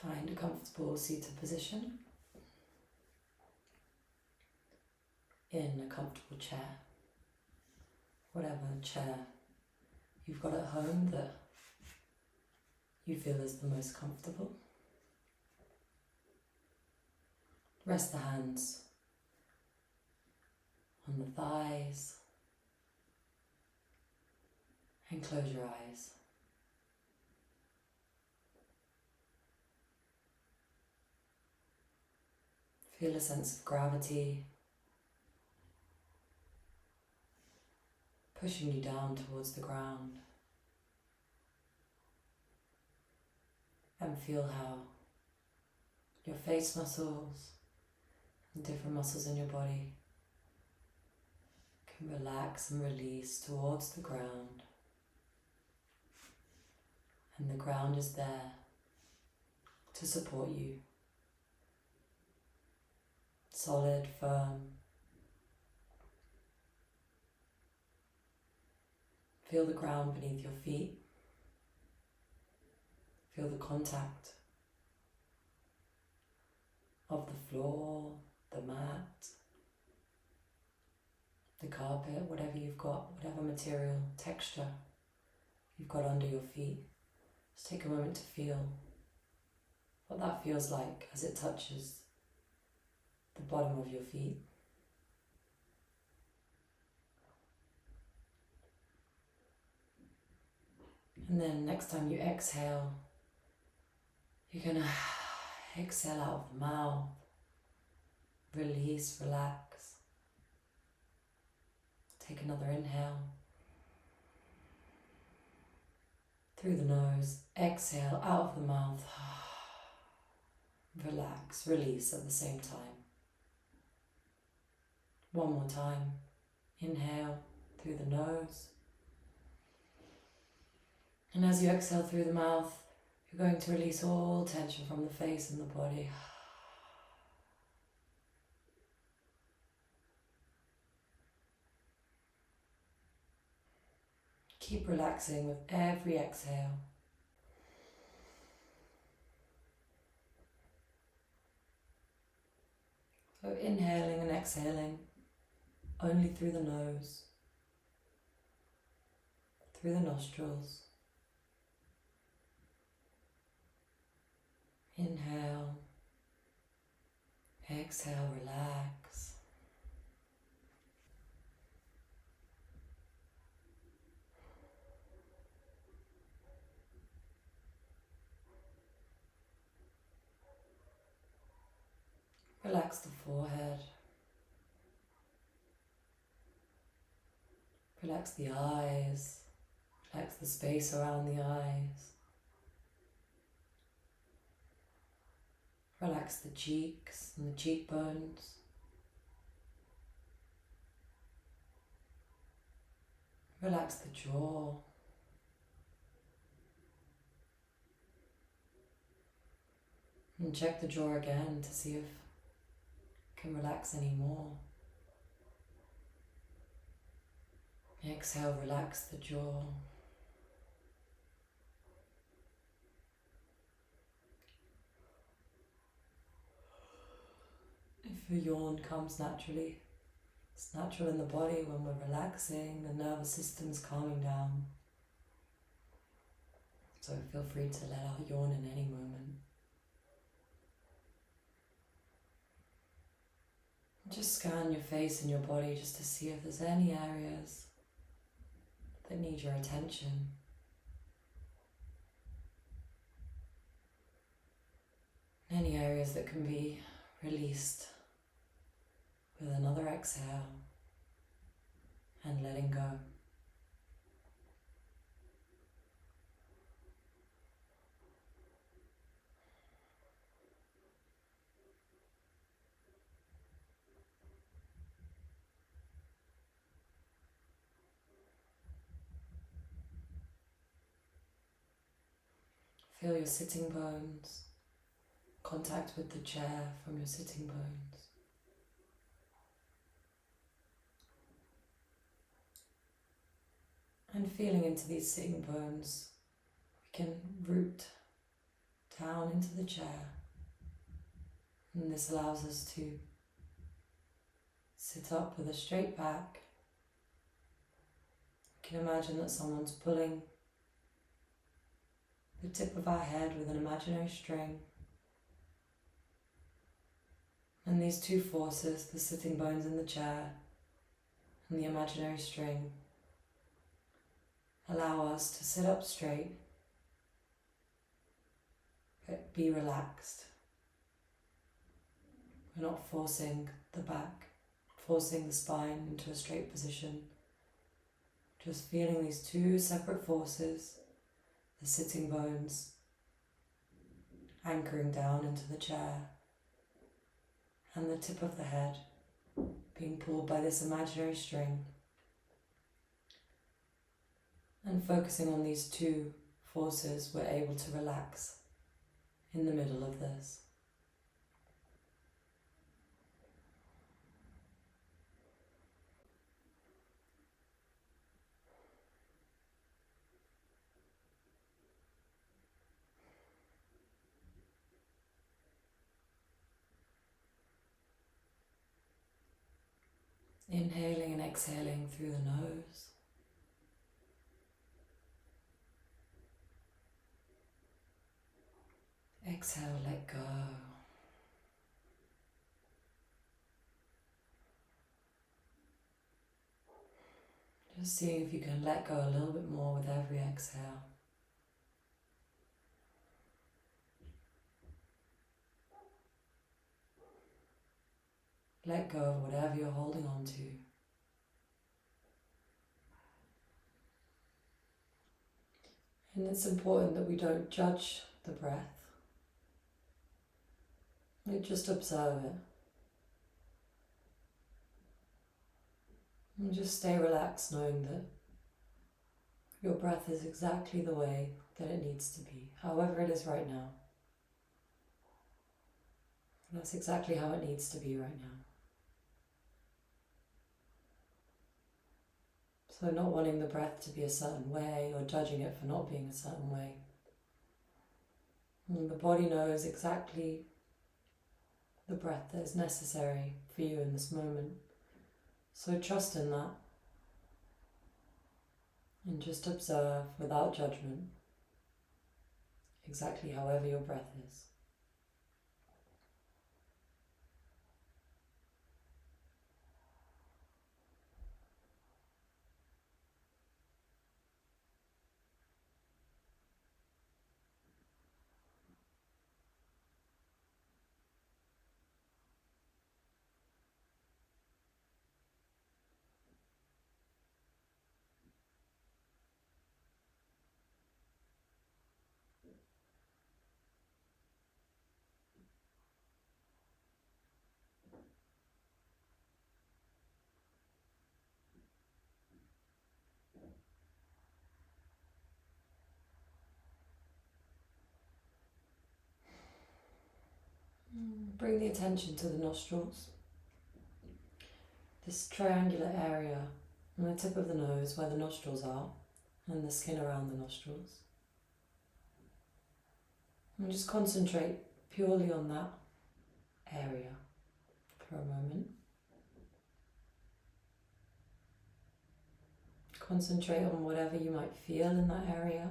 Find a comfortable seated position in a comfortable chair, whatever chair you've got at home that you feel is the most comfortable. Rest the hands on the thighs and close your eyes. Feel a sense of gravity pushing you down towards the ground, and feel how your face muscles and different muscles in your body can relax and release towards the ground, and the ground is there to support you. Solid, firm. Feel the ground beneath your feet. Feel the contact of the floor, the mat, the carpet, whatever you've got, whatever material, texture you've got under your feet. Just take a moment to feel what that feels like as it touches the bottom of your feet. And then next time you exhale, you're going to exhale out of the mouth, release, relax. Take another inhale through the nose, exhale out of the mouth, relax, release at the same time. One more time, inhale through the nose, and as you exhale through the mouth, you're going to release all tension from the face and the body. Keep relaxing with every exhale. So inhaling and exhaling only through the nose, through the nostrils. Inhale, exhale, relax. Relax the forehead. Relax the eyes. Relax the space around the eyes. Relax the cheeks and the cheekbones. Relax the jaw. And check the jaw again to see if it can relax any more. Exhale, relax the jaw. If a yawn comes naturally, it's natural in the body when we're relaxing, the nervous system's calming down. So feel free to let out a yawn in any moment. Just scan your face and your body just to see if there's any areas that need your attention. Any areas that can be released with another exhale and letting go. Feel your sitting bones, contact with the chair from your sitting bones. And feeling into these sitting bones, we can root down into the chair. And this allows us to sit up with a straight back. You can imagine that someone's pulling the tip of our head with an imaginary string. And these two forces, the sitting bones in the chair and the imaginary string, allow us to sit up straight, but be relaxed. We're not forcing the back, forcing the spine into a straight position. Just feeling these two separate forces, the sitting bones anchoring down into the chair, and the tip of the head being pulled by this imaginary string. And focusing on these two forces, we're able to relax in the middle of this. Inhaling and exhaling through the nose. Exhale, let go. Just seeing if you can let go a little bit more with every exhale. Let go of whatever you're holding on to. And it's important that we don't judge the breath. We just observe it. And just stay relaxed knowing that your breath is exactly the way that it needs to be, however it is right now. That's exactly how it needs to be right now. So not wanting the breath to be a certain way or judging it for not being a certain way. And the body knows exactly the breath that is necessary for you in this moment. So trust in that. And just observe without judgment exactly however your breath is. Bring the attention to the nostrils. This triangular area on the tip of the nose where the nostrils are and the skin around the nostrils. And just concentrate purely on that area for a moment. Concentrate on whatever you might feel in that area.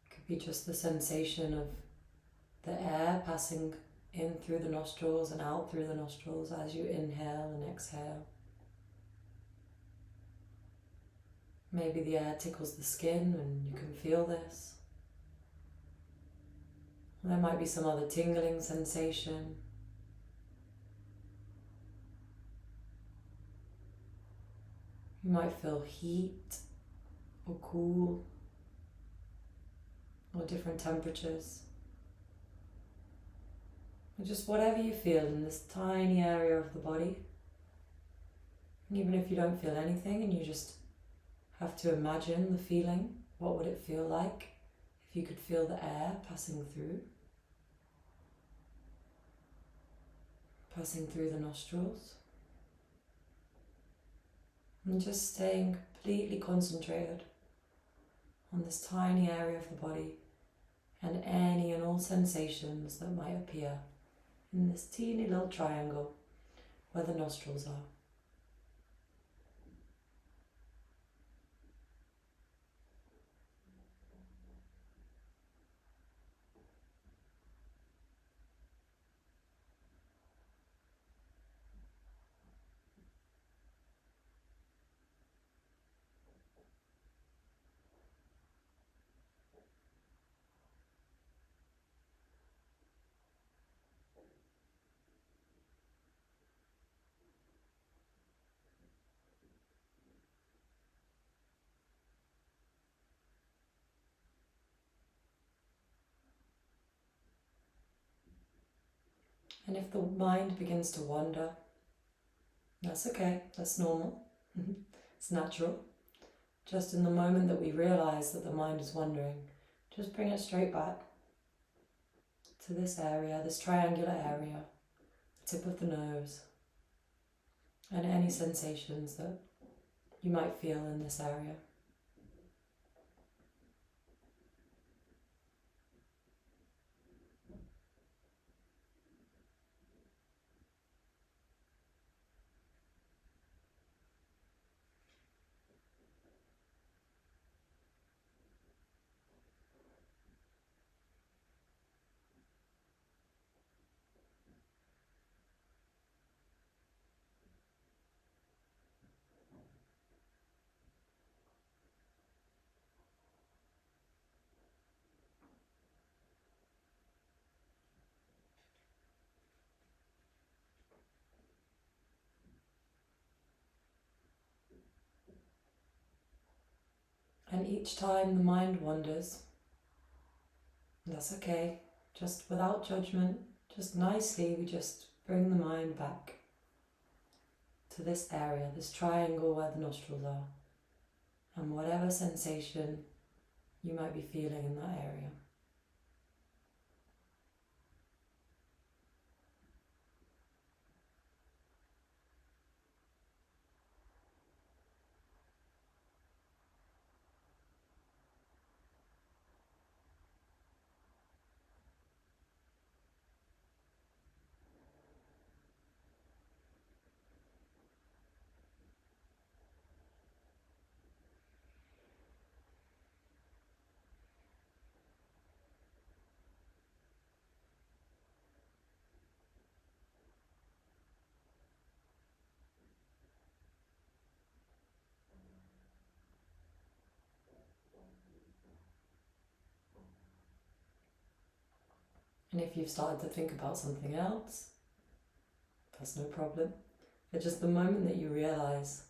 It could be just the sensation of the air passing in through the nostrils and out through the nostrils as you inhale and exhale. Maybe the air tickles the skin and you can feel this. There might be some other tingling sensation. You might feel heat or cool or different temperatures. Or just whatever you feel in this tiny area of the body. And even if you don't feel anything and you just have to imagine the feeling, what would it feel like if you could feel the air passing through the nostrils? And just staying completely concentrated on this tiny area of the body and any and all sensations that might appear in this teeny little triangle where the nostrils are. And if the mind begins to wander, that's okay, that's normal, it's natural. Just in the moment that we realize that the mind is wandering, just bring it straight back to this area, this triangular area, the tip of the nose, and any sensations that you might feel in this area. And each time the mind wanders, that's okay, just without judgment, just nicely, we just bring the mind back to this area, this triangle where the nostrils are, and whatever sensation you might be feeling in that area. And if you've started to think about something else, that's no problem. But just the moment that you realize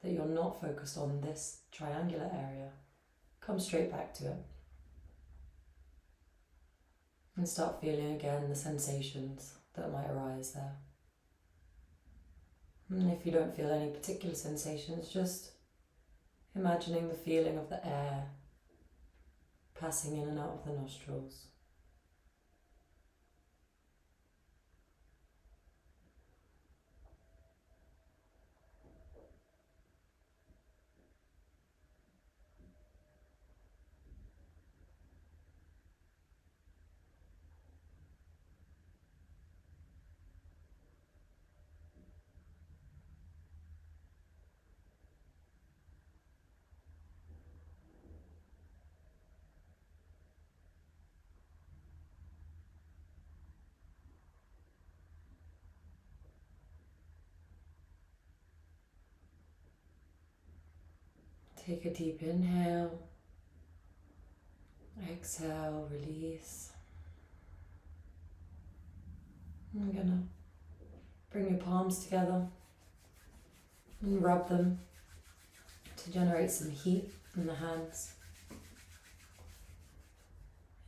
that you're not focused on this triangular area, come straight back to it. And start feeling again the sensations that might arise there. And if you don't feel any particular sensations, just imagining the feeling of the air passing in and out of the nostrils. Take a deep inhale, exhale, release. I'm gonna bring your palms together and rub them to generate some heat in the hands.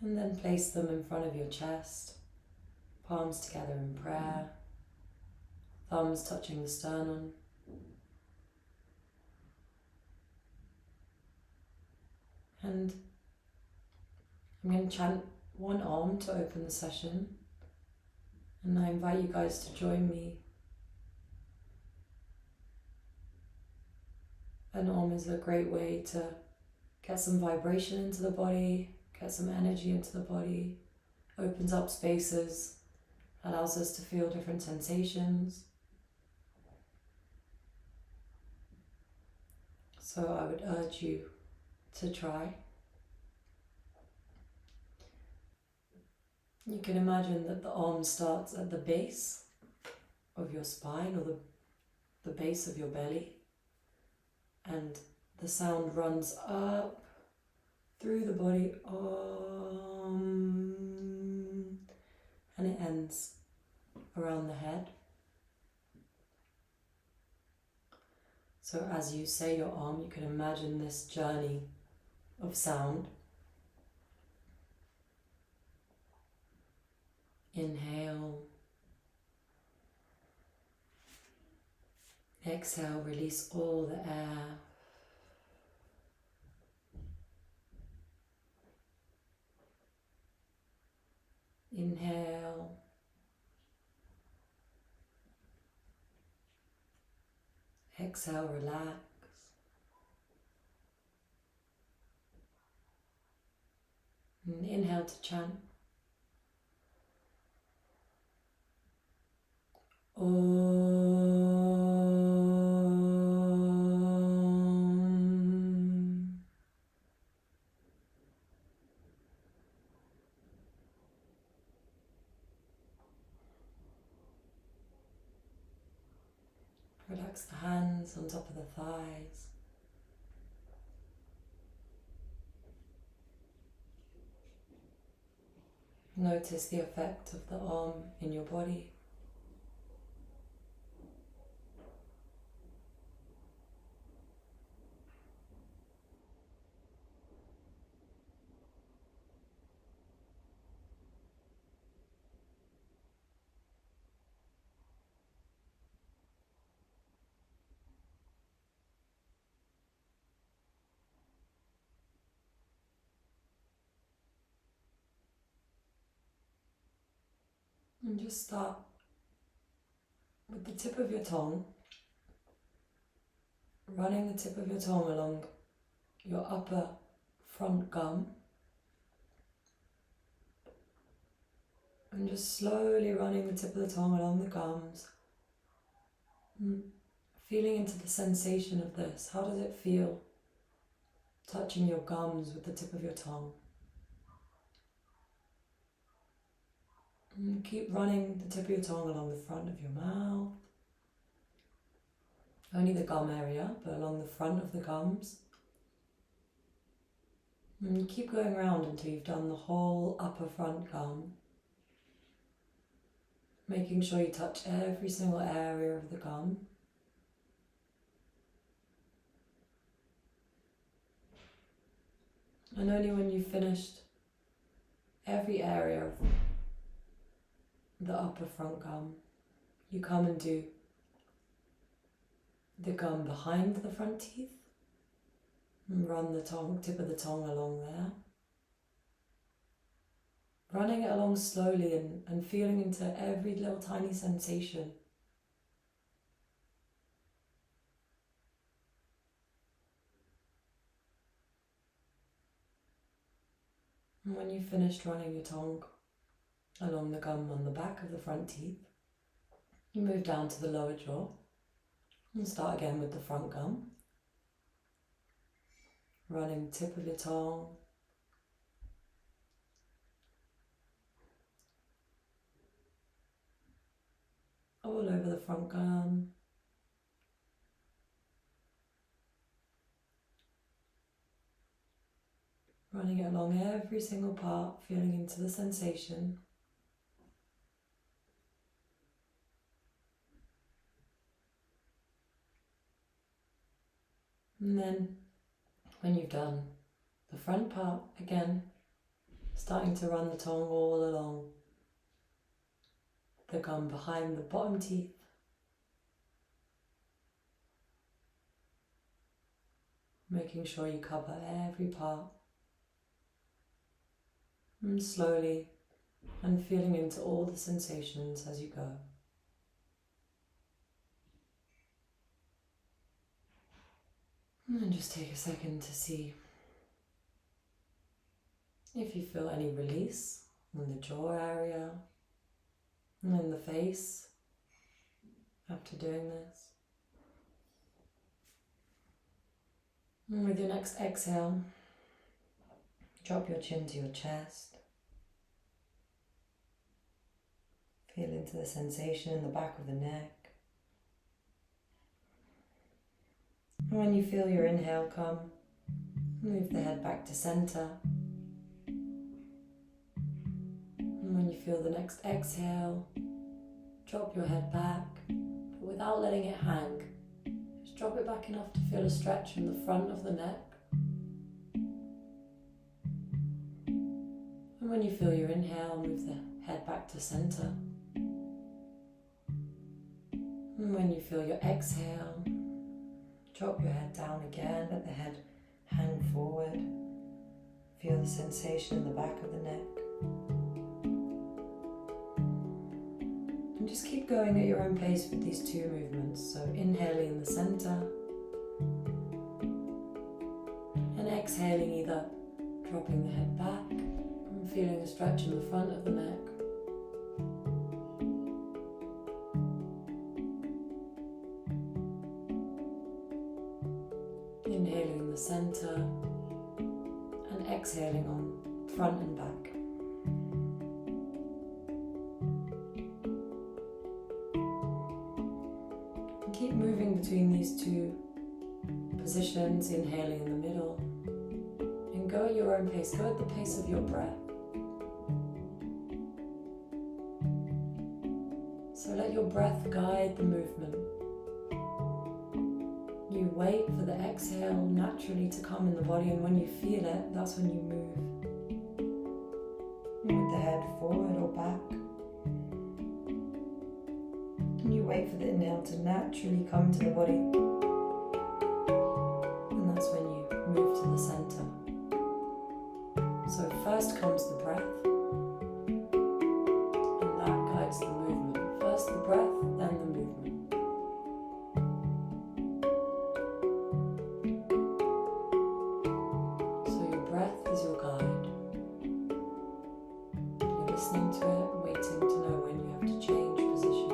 And then place them in front of your chest, palms together in prayer, thumbs touching the sternum. And I'm going to chant one Om to open the session, and I invite you guys to join me. An Om is a great way to Get some vibration into the body, get some energy into the body, opens up spaces, allows us to feel different sensations. So I would urge you to try. You can imagine that the arm starts at the base of your spine, or the base of your belly, and the sound runs up through the body, and it ends around the head. So as you say your arm, you can imagine this journey of sound. Inhale. Exhale, release all the air. Inhale. Exhale, relax. And inhale to chant. Om. Relax the hands on top of the thighs. Notice the effect of the arm in your body. And just start with the tip of your tongue, running the tip of your tongue along your upper front gum, and just slowly running the tip of the tongue along the gums, feeling into the sensation of this. How does it feel touching your gums with the tip of your tongue? And keep running the tip of your tongue along the front of your mouth. Only the gum area, but along the front of the gums. And keep going around until you've done the whole upper front gum. Making sure you touch every single area of the gum. And only when you've finished every area of the upper front gum, you come and do the gum behind the front teeth, and run the tip of the tongue along there. Running it along slowly and feeling into every little tiny sensation. And when you've finished running your tongue along the gum on the back of the front teeth, you move down to the lower jaw and start again with the front gum. Running the tip of your tongue all over the front gum. Running it along every single part, feeling into the sensation. And then, when you've done the front part, again, starting to run the tongue all along the gum behind the bottom teeth. Making sure you cover every part. And slowly, and feeling into all the sensations as you go. And just take a second to see If you feel any release in the jaw area and in the face after doing this. And with your next exhale, drop your chin to your chest. Feel into the sensation in the back of the neck. And when you feel your inhale come, move the head back to center. And when you feel the next exhale, drop your head back, but without letting it hang. Just drop it back enough to feel a stretch from the front of the neck. And when you feel your inhale, move the head back to center. And when you feel your exhale, drop your head down again, let the head hang forward. Feel the sensation in the back of the neck. And just keep going at your own pace with these two movements. So inhaling in the center and exhaling, either dropping the head back and feeling a stretch in the front of the neck, inhaling in the center and exhaling on front and back. And keep moving between these two positions, inhaling in the middle, and go at your own pace, go at the pace of your breath. So let your breath guide the movement. You wait for the exhale naturally to come in the body, and when you feel it, that's when you move. With the head forward or back. And you wait for the inhale to naturally come to the body. And that's when you move to the center. So first comes the breath, and that guides the movement. First the breath, then the movement. Listening to it, waiting to know when you have to change position.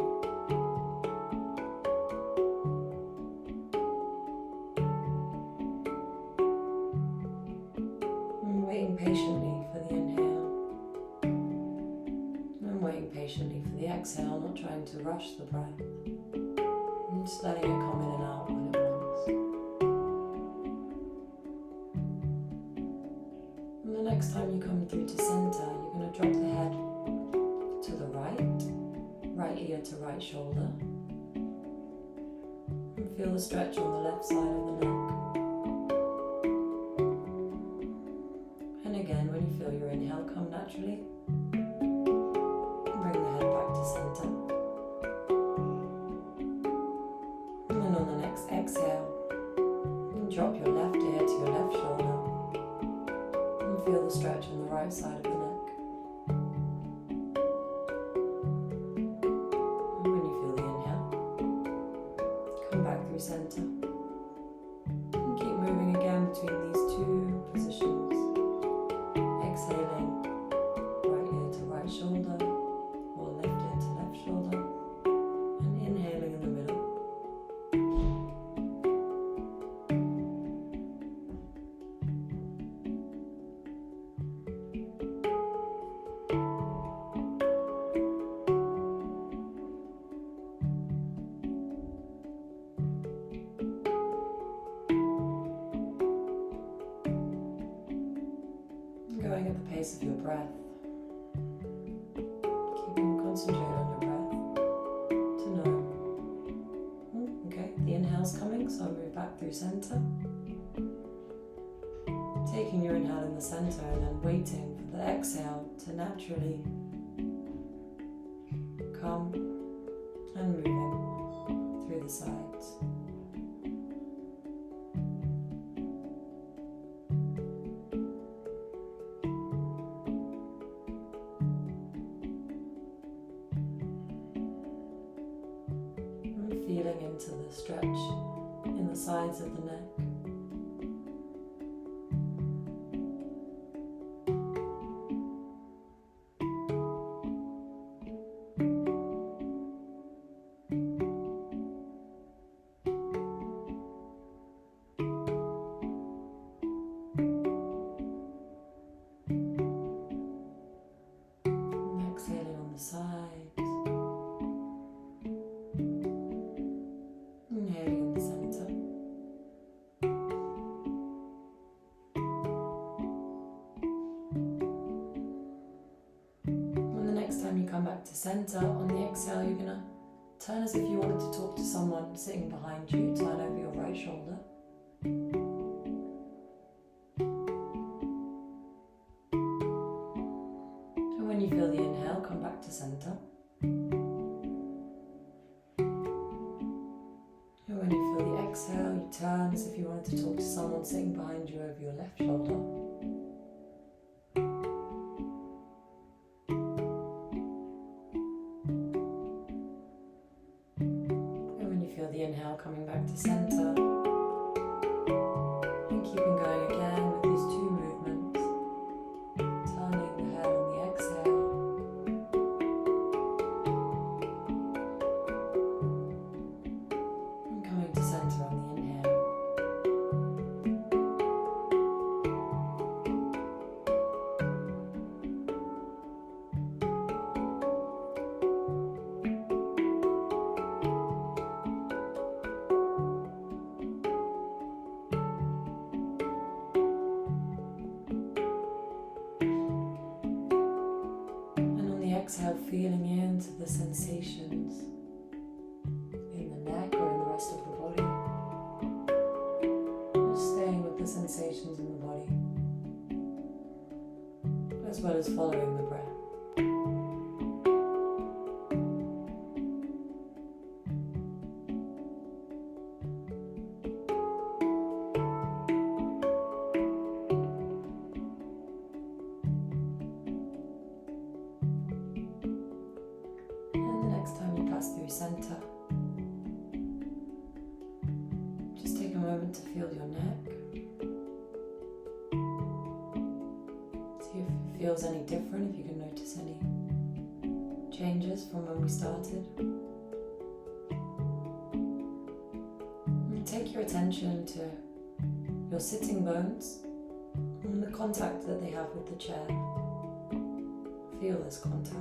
And waiting patiently for the inhale. And waiting patiently for the exhale, not trying to rush the breath. And just letting it come in and out when it wants. And the next time you come through to center, you're going to drop the head to the right ear to right shoulder, and feel the stretch on the left side of the neck. And again, when you feel your inhale come naturally, bring the head back to center. And then on the next exhale, drop your left ear to your left shoulder, and feel the stretch on the right side of the neck. Center, and keep moving again between these two positions, exhaling right ear to right shoulder or left ear to left shoulder, and inhaling in the middle. Going at the pace of your breath. Keep on concentrating on your breath to know. Okay, the inhale's coming, so move back through center. Taking your inhale in the center and then waiting for the exhale to naturally come and moving through the sides. Feeling into the stretch in the sides of the neck. back to center. On the exhale, you're going to turn as if you wanted to talk to someone sitting behind you. Turn over your right shoulder. And when you feel the inhale, come back to center. And when you feel the exhale, you turn as if you wanted to talk to someone sitting behind you over your left shoulder. Feel the inhale coming back to center, and keeping going again with these two movements, turning the head on the exhale, and coming to center on the inhale. Exhale, feeling into the sensations in the neck or in the rest of the body. Just staying with the sensations in the body, as well as following the breath. Through center. Just take a moment to feel your neck. See if it feels any different, if you can notice any changes from when we started. And take your attention to your sitting bones and the contact that they have with the chair. Feel this contact.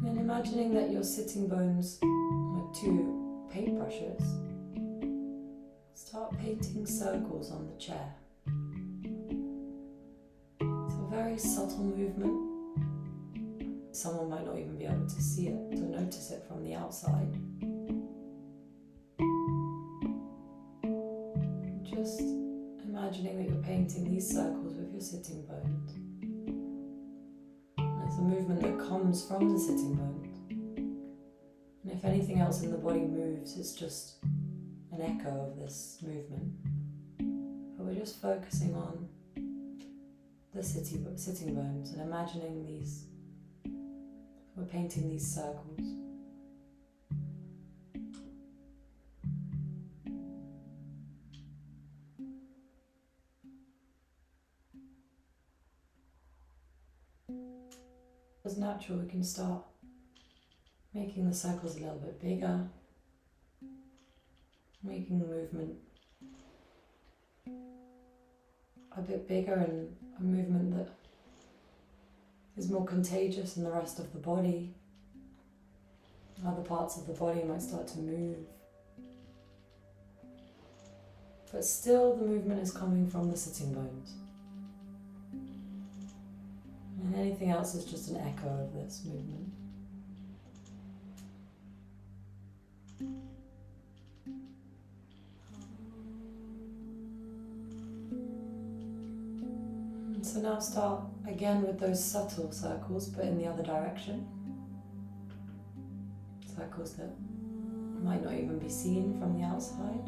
And imagining that your sitting bones are two paintbrushes. Start painting circles on the chair. It's a very subtle movement. Someone might not even be able to see it, to notice it from the outside. Just imagining that you're painting these circles with your sitting bones. It's a movement that comes from the sitting bones. And if anything else in the body moves, it's just an echo of this movement. But we're just focusing on the sitting bones and imagining these. We're painting these circles. As natural, we can start making the circles a little bit bigger, making the movement a bit bigger, and a movement that is more contagious in the rest of the body. Other parts of the body might start to move, but still the movement is coming from the sitting bones. And anything else is just an echo of this movement. And so now start again with those subtle circles, but in the other direction. Circles that might not even be seen from the outside.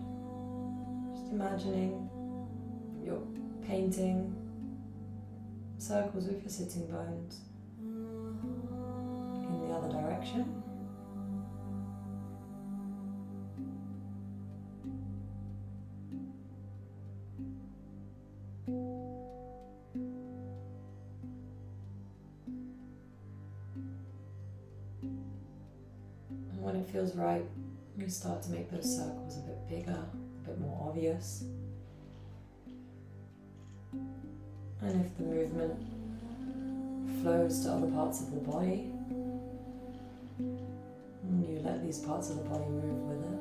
Just imagining you're painting circles with your sitting bones in the other direction. And when it feels right, you start to make those circles a bit bigger, a bit more obvious. And if the movement flows to other parts of the body, and you let these parts of the body move with it.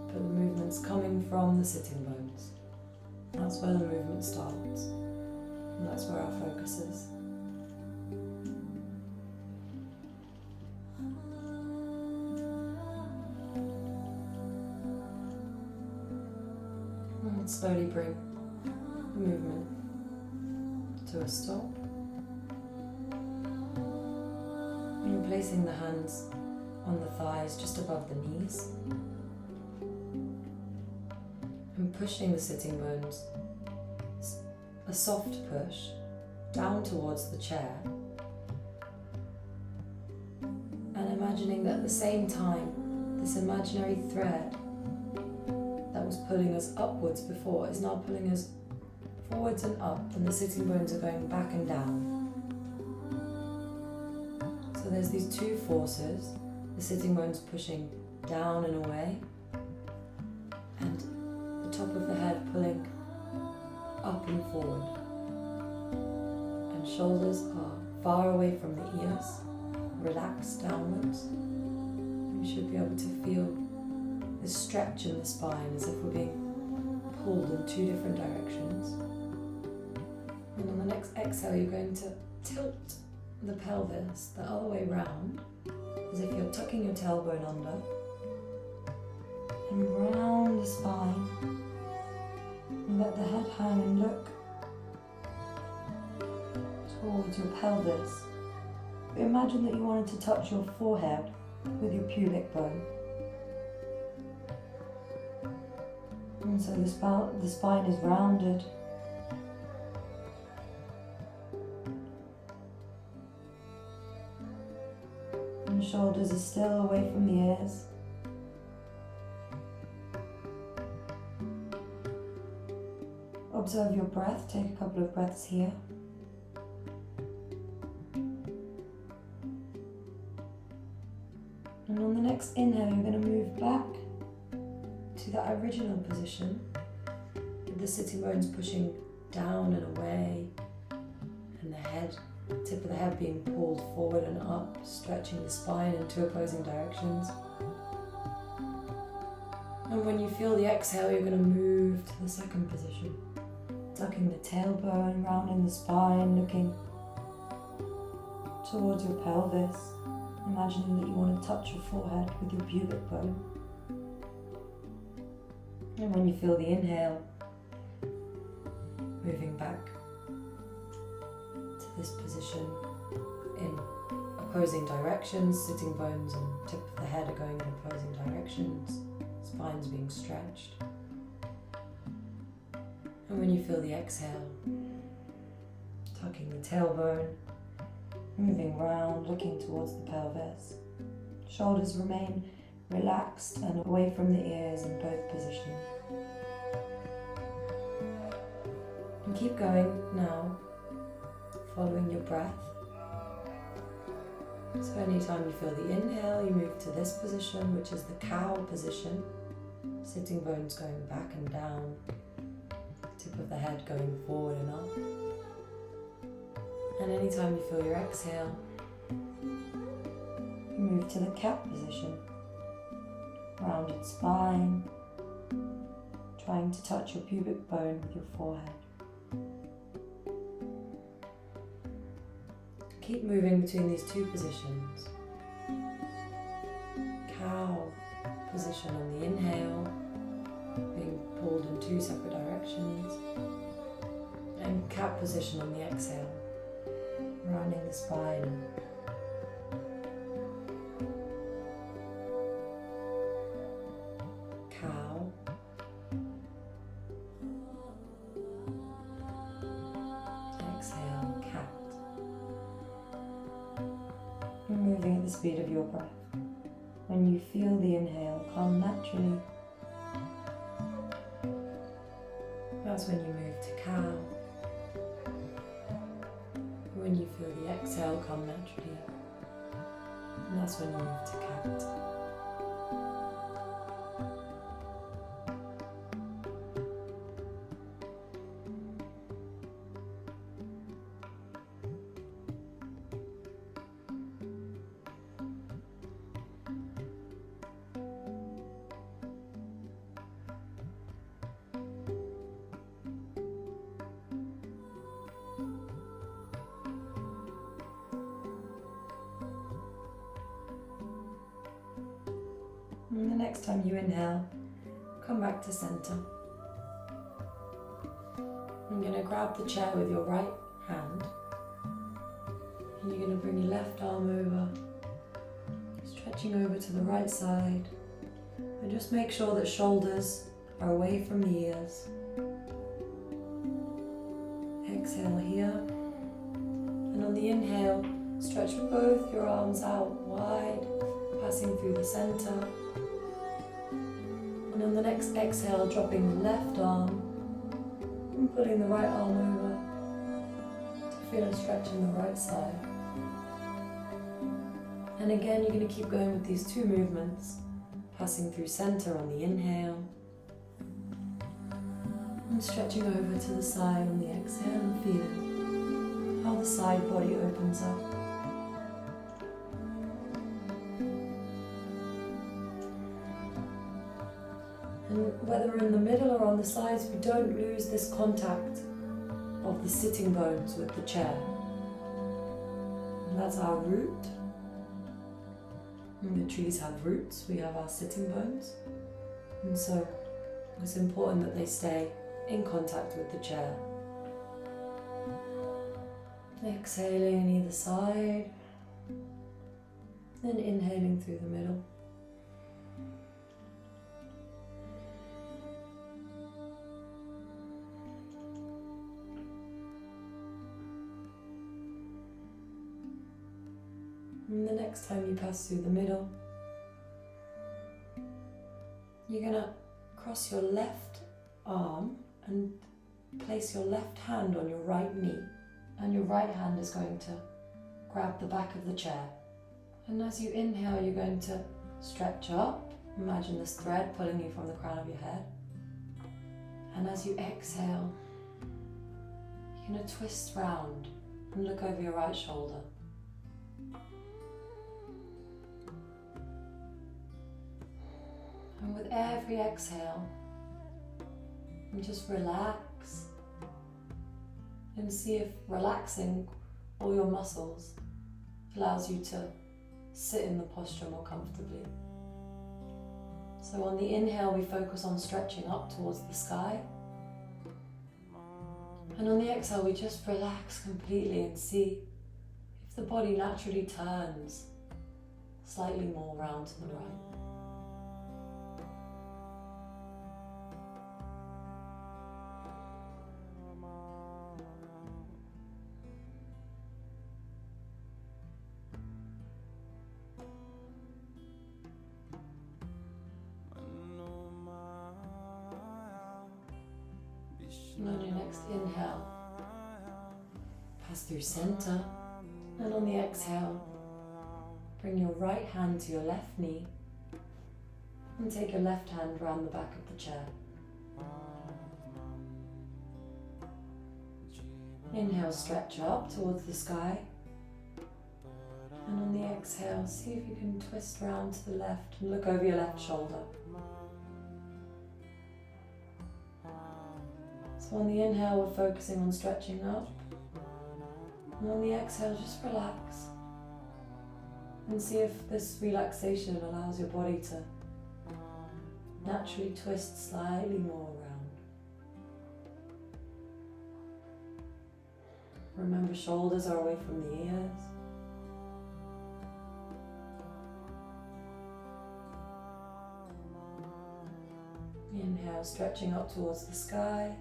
But the movement's coming from the sitting bones. That's where the movement starts. And that's where our focus is. And slowly bring the movement to a stop. And placing the hands on the thighs just above the knees. And pushing the sitting bones, a soft push, down towards the chair. And imagining that at the same time, this imaginary thread that was pulling us upwards before is now pulling us forwards and up, and the sitting bones are going back and down. So there's these two forces, the sitting bones pushing down and away, and the top of the head pulling up and forward. And shoulders are far away from the ears, relaxed downwards. You should be able to feel this stretch in the spine as if we're being pulled in two different directions. And on the next exhale, you're going to tilt the pelvis the other way round, as if you're tucking your tailbone under, and round the spine, and let the head hang and look towards your pelvis. But imagine that you wanted to touch your forehead with your pubic bone. And so the spine is rounded. And shoulders are still away from the ears. Observe your breath, take a couple of breaths here. And on the next inhale, you're going to move back to that original position, with the sitting bones pushing down and away, and the head, tip of the head being pulled forward and up, stretching the spine in two opposing directions. And when you feel the exhale, you're going to move to the second position, tucking the tailbone, rounding the spine, looking towards your pelvis, imagining that you want to touch your forehead with your pubic bone. And when you feel the inhale, moving back to this position in opposing directions, sitting bones and tip of the head are going in opposing directions, spine's being stretched. And when you feel the exhale, tucking the tailbone, moving round, looking towards the pelvis. Shoulders remain relaxed and away from the ears in both positions. And keep going now, following your breath. So anytime you feel the inhale, you move to this position, which is the cow position. Sitting bones going back and down, tip of the head going forward and up. And anytime you feel your exhale, you move to the cat position. Rounded spine, trying to touch your pubic bone with your forehead. Keep moving between these two positions. Cow position on the inhale, being pulled in two separate directions. And cat position on the exhale, rounding the spine. Cow. Exhale, cat. And moving at the speed of your breath. When you feel the inhale come naturally, that's when you move to cow. When you feel the exhale come naturally, and that's when you move to cat. And the next time you inhale, come back to center. You're going to grab the chair with your right hand and you're going to bring your left arm over, stretching over to the right side, and just make sure that shoulders are away from the ears. Exhale here, and on the inhale, stretch both your arms out wide, passing through the center. And on the next exhale, dropping the left arm and putting the right arm over to feel a stretch in the right side. And again, you're going to keep going with these two movements, passing through center on the inhale and stretching over to the side on the exhale and feeling how the side body opens up. And whether we're in the middle or on the sides, we don't lose this contact of the sitting bones with the chair. And that's our root. And the trees have roots, we have our sitting bones. And so it's important that they stay in contact with the chair. Exhaling on either side, then inhaling through the middle. And the next time you pass through the middle, you're going to cross your left arm and place your left hand on your right knee. And your right hand is going to grab the back of the chair. And as you inhale, you're going to stretch up. Imagine this thread pulling you from the crown of your head. And as you exhale, you're going to twist round and look over your right shoulder. And with every exhale, you just relax and see if relaxing all your muscles allows you to sit in the posture more comfortably. So on the inhale, we focus on stretching up towards the sky. And on the exhale, we just relax completely and see if the body naturally turns slightly more round to the right. And on your next inhale, pass through center, and on the exhale, bring your right hand to your left knee and take your left hand round the back of the chair. Inhale, stretch up towards the sky, and on the exhale, see if you can twist round to the left and look over your left shoulder. So on the inhale, we're focusing on stretching up, and on the exhale, just relax and see if this relaxation allows your body to naturally twist slightly more around. Remember, shoulders are away from the ears. Inhale, stretching up towards the sky.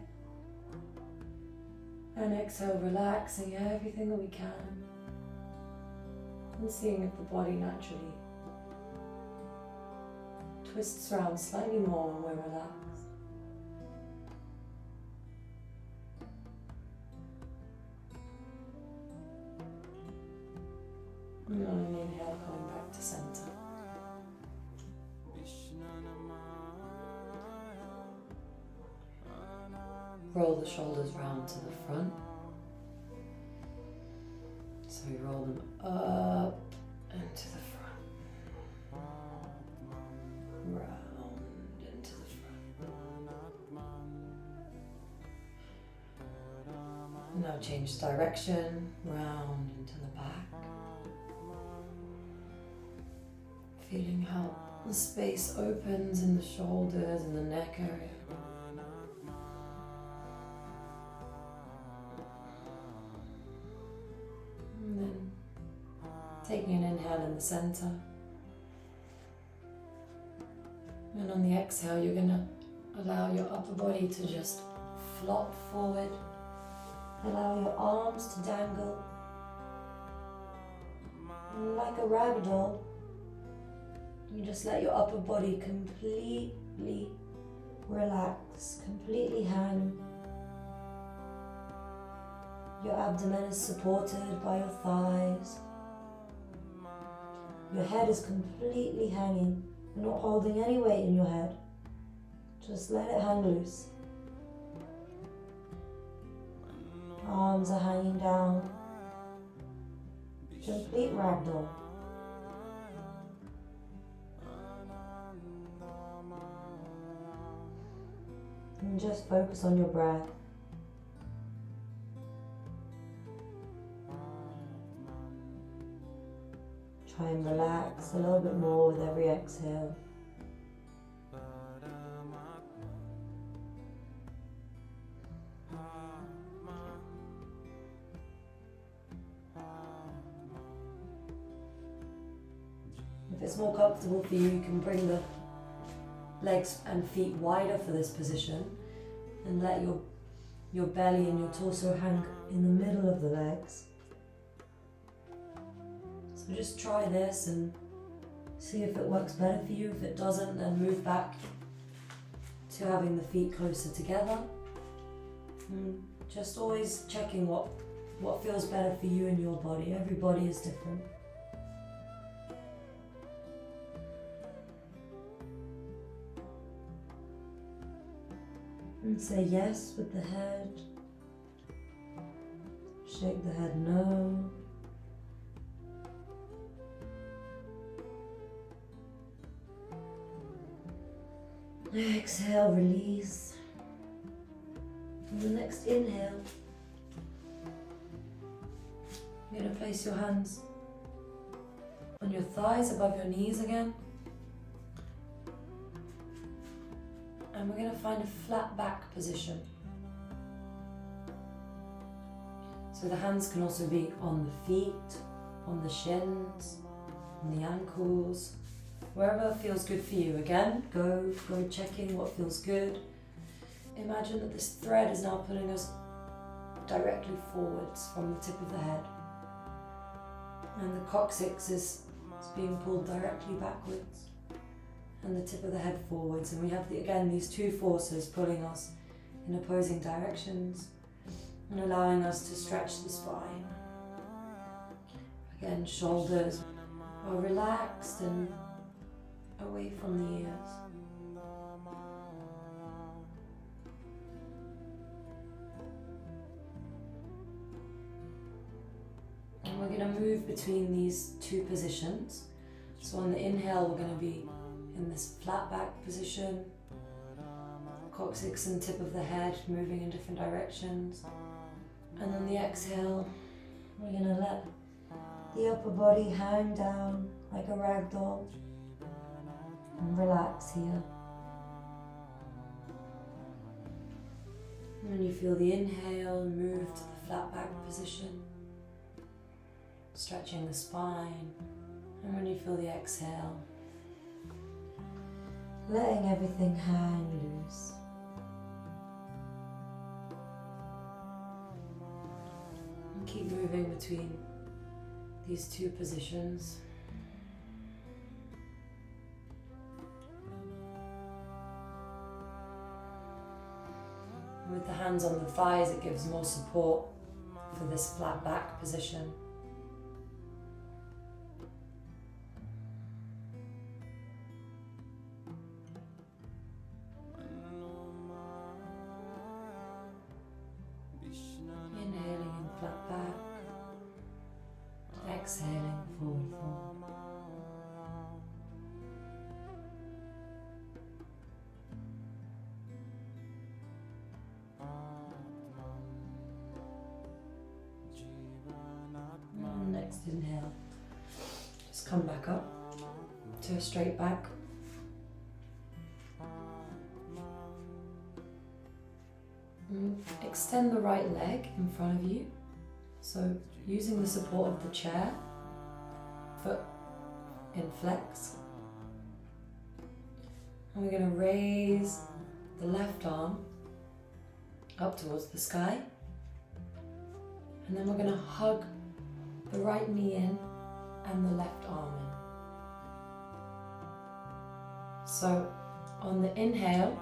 And exhale, relaxing everything that we can. And seeing if the body naturally twists around slightly more when we're relaxed. And on an inhale, coming back to center. Roll the shoulders round to the front. So we roll them up and to the front. Round and to the front. Now change direction, round into the back. Feeling how The space opens in the shoulders and the neck area. And then taking an inhale in the center. And on the exhale, you're going to allow your upper body to just flop forward. Allow your arms to dangle like a rag doll. You just let your upper body completely relax, completely hang. Your abdomen is supported by your thighs. Your head is completely hanging. You're not holding any weight in your head. Just let it hang loose. Arms are hanging down. Complete ragdoll. And just focus on your breath. Try and relax a little bit more with every exhale. If it's more comfortable for you, you can bring the legs and feet wider for this position and let your belly and your torso hang in the middle of the legs. So just try this and see if it works better for you. If it doesn't, then move back to having the feet closer together. And just always checking what feels better for you and your body. Every body is different. And say yes with the head. Shake the head no. Exhale, release. And the next inhale, you're going to place your hands on your thighs above your knees again. And we're going to find a flat back position. So the hands can also be on the feet, on the shins, on the ankles, wherever feels good for you. Again, go checking what feels good. Imagine that this thread is now pulling us directly forwards from the tip of the head. And the coccyx is being pulled directly backwards. And the tip of the head forwards. And we have, again, these two forces pulling us in opposing directions and allowing us to stretch the spine. Again, shoulders are relaxed and away from the ears. And we're going to move between these two positions. So on the inhale, we're going to be in this flat back position, coccyx and tip of the head moving in different directions. And on the exhale, we're going to let the upper body hang down like a rag doll and relax here. And when you feel the inhale, move to the flat back position, stretching the spine. And when you feel the exhale, letting everything hang loose. And keep moving between these two positions. With the hands on the thighs, it gives more support for this flat back position. Inhaling in flat back, exhaling forward fold. And next inhale, just come back up to a straight back. Extend the right leg in front of you. So using the support of the chair, foot in flex. And we're going to raise the left arm up towards the sky. And then we're going to hug the right knee in and the left arm in. So on the inhale,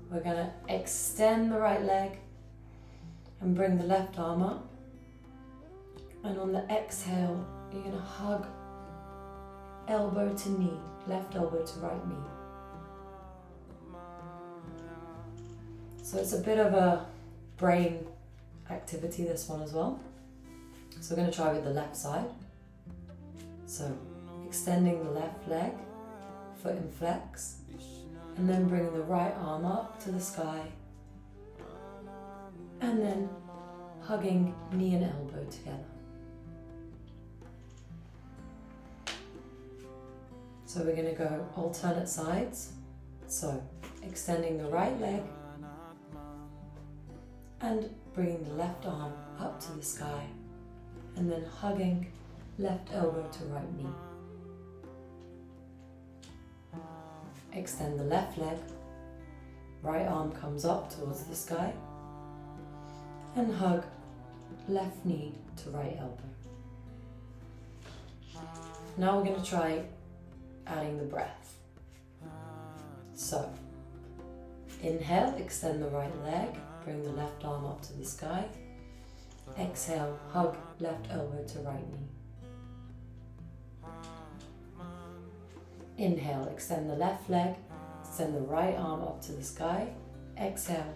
we're going to extend the right leg and bring the left arm up. And on the exhale, you're going to hug elbow to knee, left elbow to right knee. So it's a bit of a brain activity, this one as well. So we're going to try with the left side. So extending the left leg, foot in flex, and then bringing the right arm up to the sky, and then hugging knee and elbow together. So we're going to go alternate sides. So extending the right leg and bringing the left arm up to the sky, and then hugging left elbow to right knee. Extend the left leg, right arm comes up towards the sky, and hug left knee to right elbow. Now we're going to try adding the breath. So, inhale, extend the right leg, bring the left arm up to the sky. Exhale, hug left elbow to right knee. Inhale, extend the left leg, extend the right arm up to the sky. Exhale,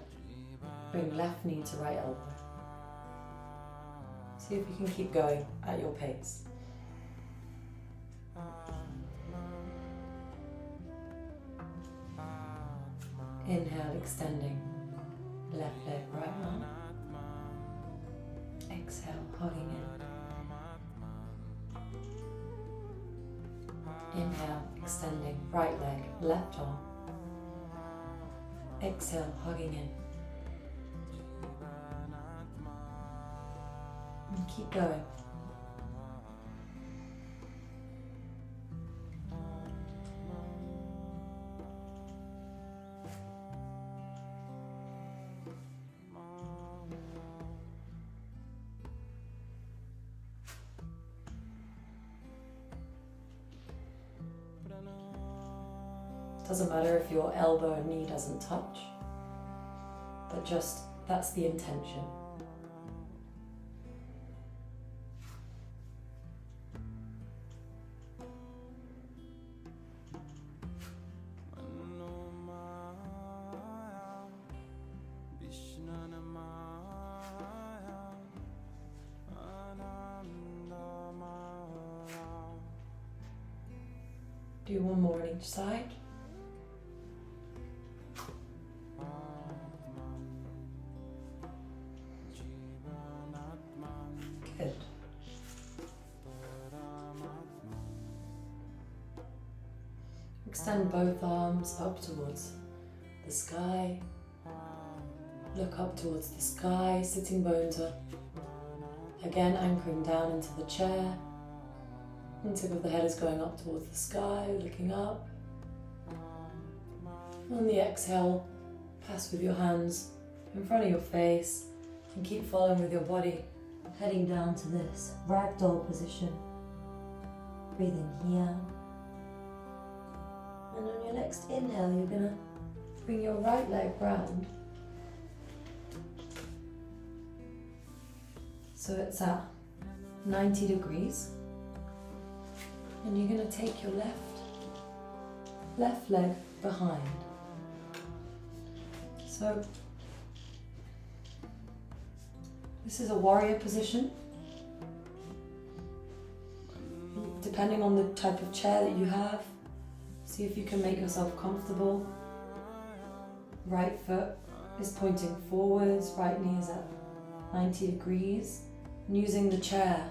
bring left knee to right elbow. See if you can keep going at your pace. Inhale, extending left leg, right arm. Exhale, hugging in. Inhale, extending right leg, left arm. Exhale, hugging in. And keep going. Doesn't matter if your elbow and knee doesn't touch, but just that's the intention. Do one more on each side. Good. Extend both arms up towards the sky. Look up towards the sky, sitting bones up. Again, anchoring down into the chair. The tip of the head is going up towards the sky, looking up. On the exhale, pass with your hands in front of your face and keep following with your body, heading down to this ragdoll position. Breathing here. And on your next inhale, you're going to bring your right leg round. So it's at 90 degrees. And you're going to take your left leg behind. So this is a warrior position. Depending on the type of chair that you have, see if you can make yourself comfortable. Right foot is pointing forwards, right knee is at 90 degrees. And using the chair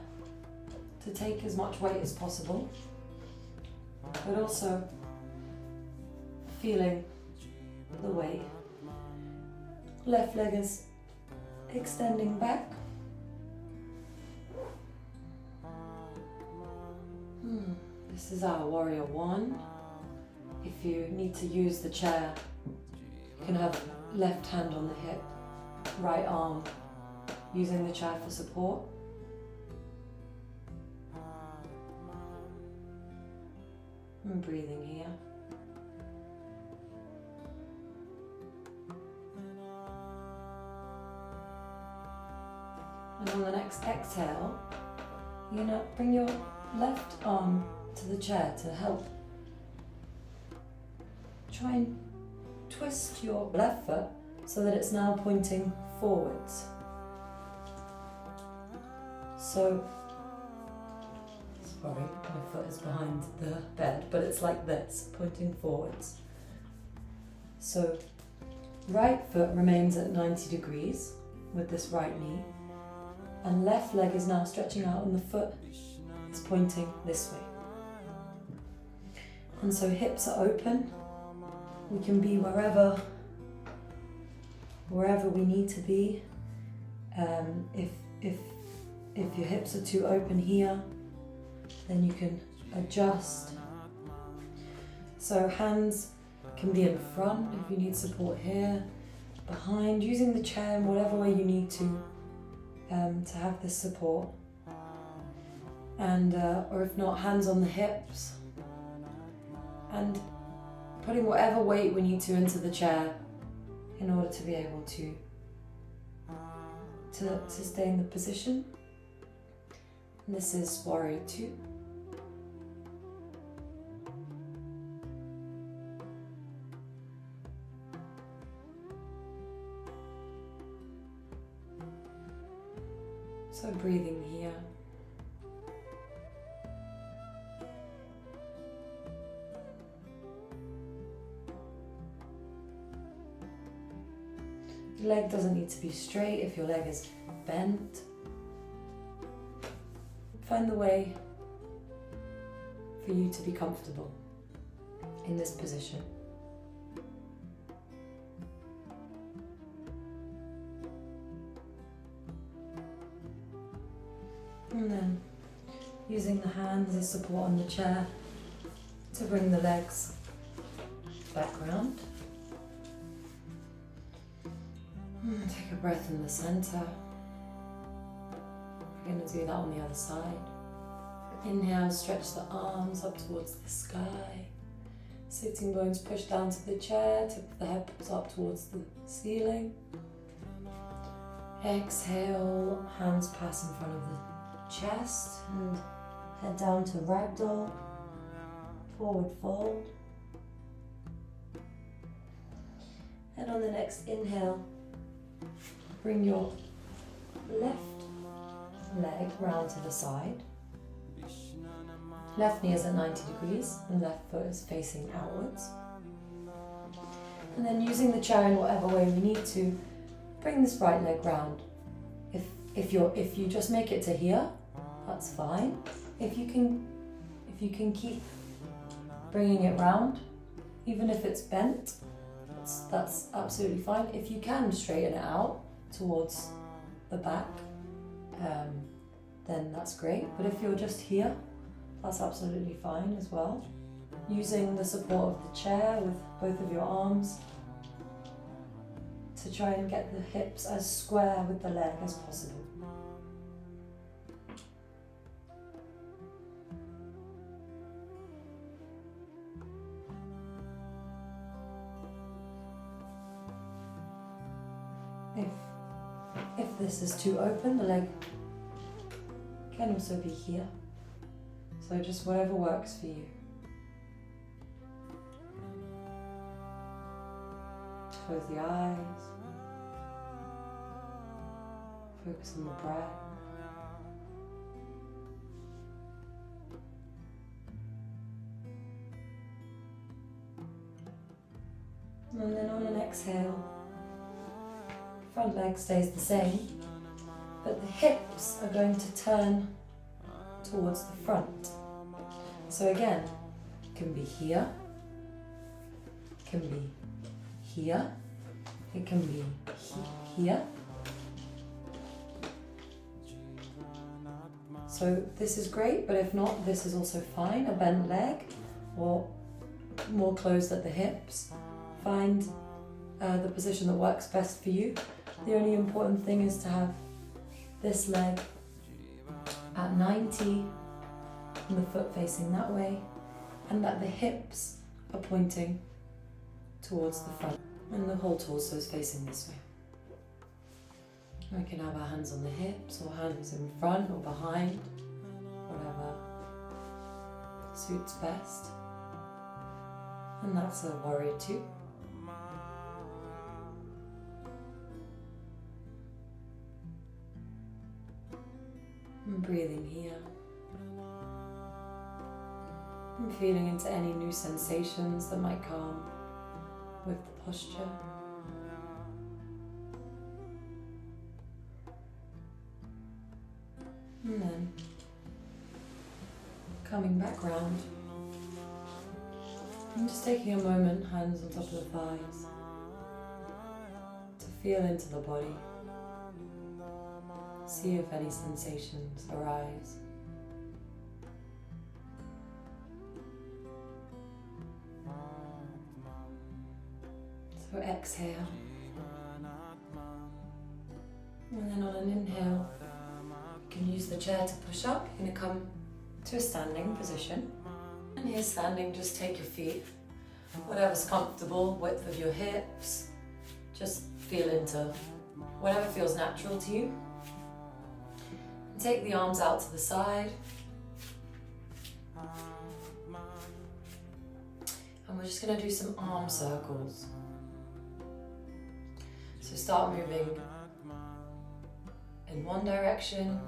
to take as much weight as possible, but also feeling the weight Left leg is extending back. This is our warrior one. If you need to use the chair, you can have left hand on the hip, right arm using the chair for support. And breathing here. And on the next exhale, you're going to bring your left arm to the chair to help. Try and twist your left foot so that it's now pointing forwards. So, sorry, my foot is behind the bed, but it's like this, pointing forwards. So, right foot remains at 90 degrees with this right knee, and left leg is now stretching out and the foot is pointing this way. And so hips are open. We can be wherever we need to be. If your hips are too open here, then you can adjust. So hands can be in front if you need support here, behind, using the chair in whatever way you need to have this support. And or if not, hands on the hips, and putting whatever weight we need to into the chair in order to be able to stay in the position. And this is warrior two. So breathing here. The leg doesn't need to be straight if your leg is bent. Find the way for you to be comfortable in this position. And then using the hands as support on the chair to bring the legs back round. Take a breath in the center. We're going to do that on the other side. Inhale, stretch the arms up towards the sky. Sitting bones push down to the chair, tip of the head pulls up towards the ceiling. Exhale, hands pass in front of the chest and head down to ragdoll, forward fold. And on the next inhale, bring your left leg round to the side. Left knee is at 90 degrees and left foot is facing outwards. And then using the chair in whatever way we need to, bring this right leg round. If you just make it to here, that's fine. If you can keep bringing it round, even if it's bent, that's absolutely fine. If you can straighten it out towards the back, then that's great. But if you're just here, that's absolutely fine as well. Using the support of the chair with both of your arms to try and get the hips as square with the leg as possible. If this is too open, the leg can also be here. So just whatever works for you. Close the eyes. Focus on the breath. And then on an exhale, front leg stays the same, but the hips are going to turn towards the front. So again, it can be here, it can be here, It can be here. So this is great, but if not, this is also fine. A bent leg or more closed at the hips. Find the position that works best for you. The only important thing is to have this leg at 90 and the foot facing that way, and that the hips are pointing towards the front and the whole torso is facing this way. We can have our hands on the hips or hands in front or behind, whatever suits best. And that's a warrior two. And breathing here. And feeling into any new sensations that might come with the posture. And then coming back round and just taking a moment, hands on top of the thighs, to feel into the body. See if any sensations arise. So exhale. And then on an inhale, you can use the chair to push up. You're going to come to a standing position. And here standing, just take your feet, whatever's comfortable, width of your hips. Just feel into whatever feels natural to you. And take the arms out to the side. And we're just going to do some arm circles. So start moving in one direction.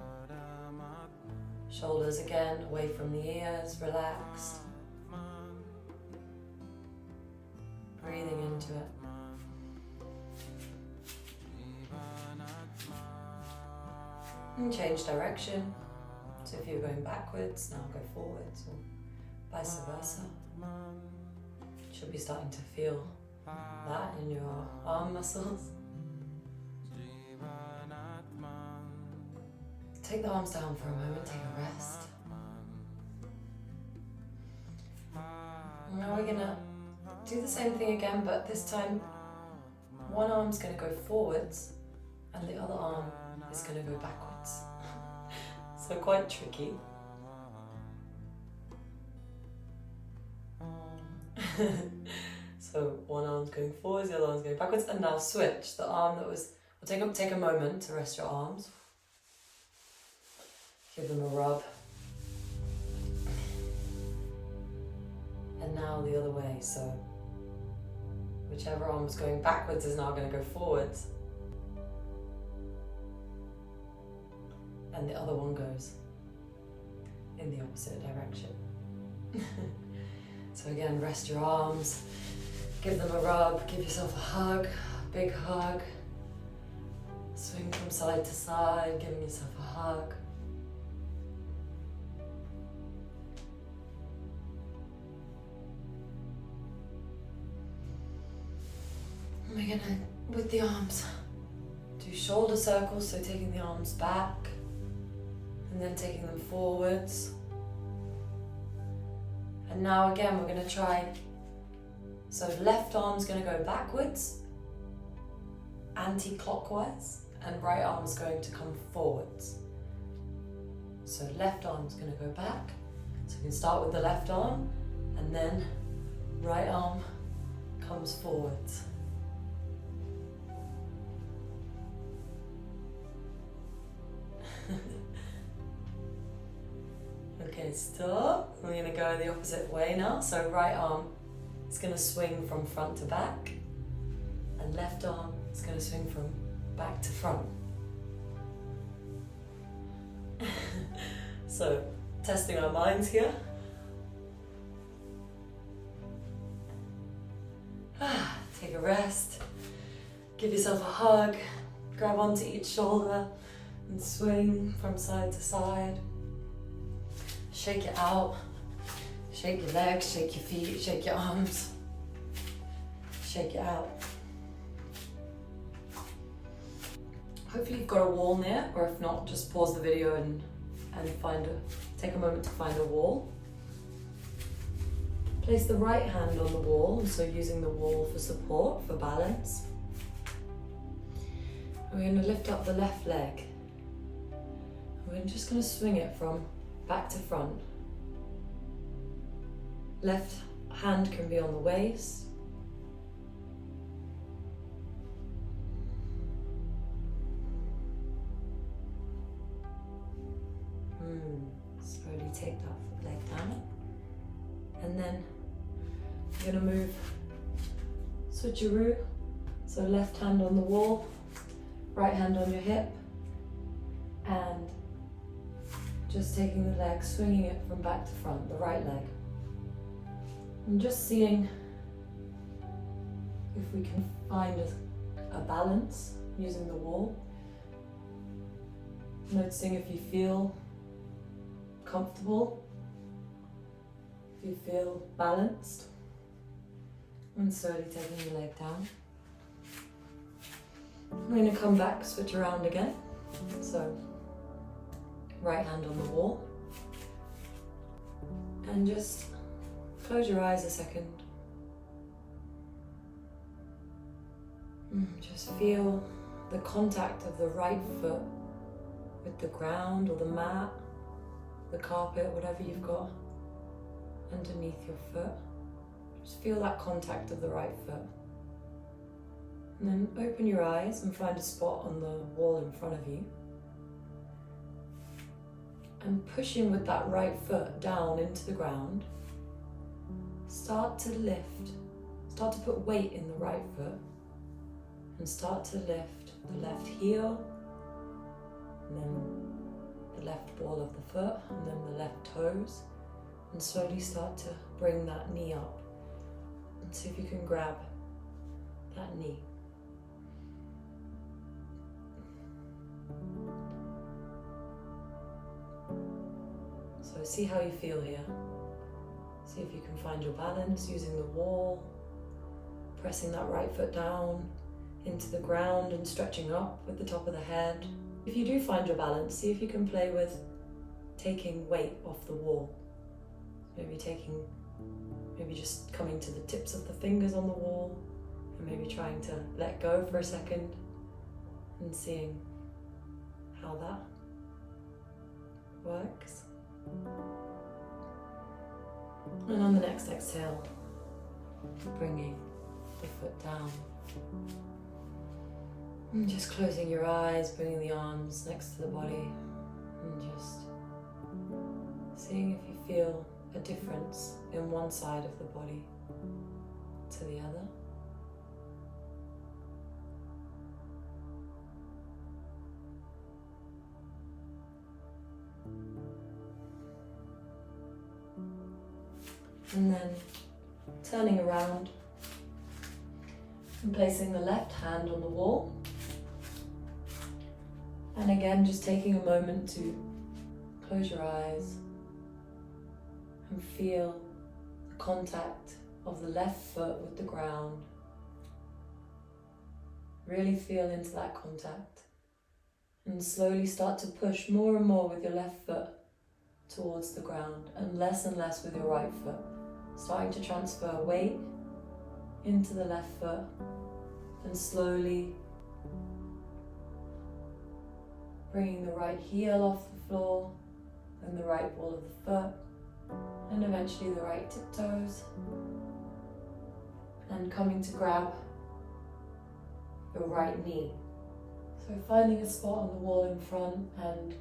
Shoulders again away from the ears, relaxed. Breathing into it. And change direction. So if you're going backwards, now go forwards, or vice versa. Should be starting to feel that in your arm muscles. Take the arms down for a moment, take a rest. Now we're gonna do the same thing again, but this time one arm's gonna go forwards and the other arm is gonna go backwards. So quite tricky. So one arm's going forwards, the other arm's going backwards, and now switch. The arm that was, we'll take a moment to rest your arms. Give them a rub. And now the other way, so whichever arm was going backwards is now going to go forwards. And the other one goes in the opposite direction. So again, rest your arms, give them a rub, give yourself a hug, a big hug. Swing from side to side, giving yourself a hug. And we're gonna, with the arms, do shoulder circles, so taking the arms back and then taking them forwards. And now again, we're gonna try, so left arm's gonna go backwards, anti-clockwise, and right arm's going to come forwards. So left arm's gonna go back, so we can start with the left arm, and then right arm comes forwards. Okay, stop. We're going to go the opposite way now. So right arm is going to swing from front to back, and left arm is going to swing from back to front. So testing our minds here. Take a rest. Give yourself a hug. Grab onto each shoulder and swing from side to side. Shake it out. Shake your legs, shake your feet, shake your arms. Shake it out. Hopefully you've got a wall near, or if not, just pause the video and take a moment to find a wall. Place the right hand on the wall, so using the wall for support, for balance. And we're going to lift up the left leg. We're just going to swing it from back to front. Left hand can be on the waist. Slowly take that leg down. And then you're going to move switcheroo. So left hand on the wall, right hand on your hip, and just taking the leg, swinging it from back to front, the right leg. And just seeing if we can find a balance using the wall. Noticing if you feel comfortable, if you feel balanced, and slowly taking the leg down. We're going to come back, switch around again. So, right hand on the wall. And just close your eyes a second. Just feel the contact of the right foot with the ground or the mat, the carpet, whatever you've got underneath your foot. Just feel that contact of the right foot. And then open your eyes and find a spot on the wall in front of you. And pushing with that right foot down into the ground, start to lift, start to put weight in the right foot, and start to lift the left heel, and then the left ball of the foot, and then the left toes, and slowly start to bring that knee up. And see if you can grab that knee. So see how you feel here. See if you can find your balance using the wall, pressing that right foot down into the ground and stretching up with the top of the head. If you do find your balance, see if you can play with taking weight off the wall. Maybe just coming to the tips of the fingers on the wall, and maybe trying to let go for a second and seeing how that works. And on the next exhale, bringing the foot down. And just closing your eyes, bringing the arms next to the body, and just seeing if you feel a difference in one side of the body to the other. And then turning around and placing the left hand on the wall. And again, just taking a moment to close your eyes and feel the contact of the left foot with the ground. Really feel into that contact. And slowly start to push more and more with your left foot towards the ground, and less with your right foot. Starting to transfer weight into the left foot, and slowly bringing the right heel off the floor, and the right ball of the foot, and eventually the right tiptoes, and coming to grab your right knee. So finding a spot on the wall in front and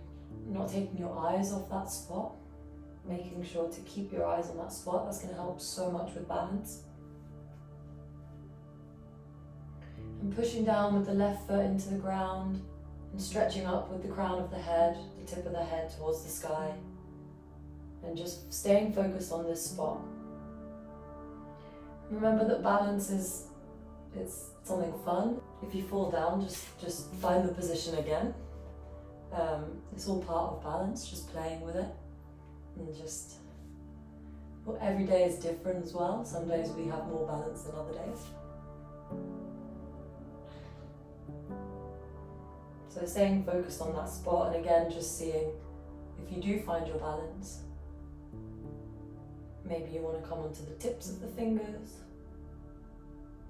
not taking your eyes off that spot, making sure to keep your eyes on that spot. That's going to help so much with balance. And pushing down with the left foot into the ground and stretching up with the crown of the head, the tip of the head towards the sky, and just staying focused on this spot. Remember that balance it's something fun. If you fall down, just find the position again. It's all part of balance, just playing with it. And every day is different as well. Some days we have more balance than other days. So staying focused on that spot, and again just seeing if you do find your balance. Maybe you want to come onto the tips of the fingers,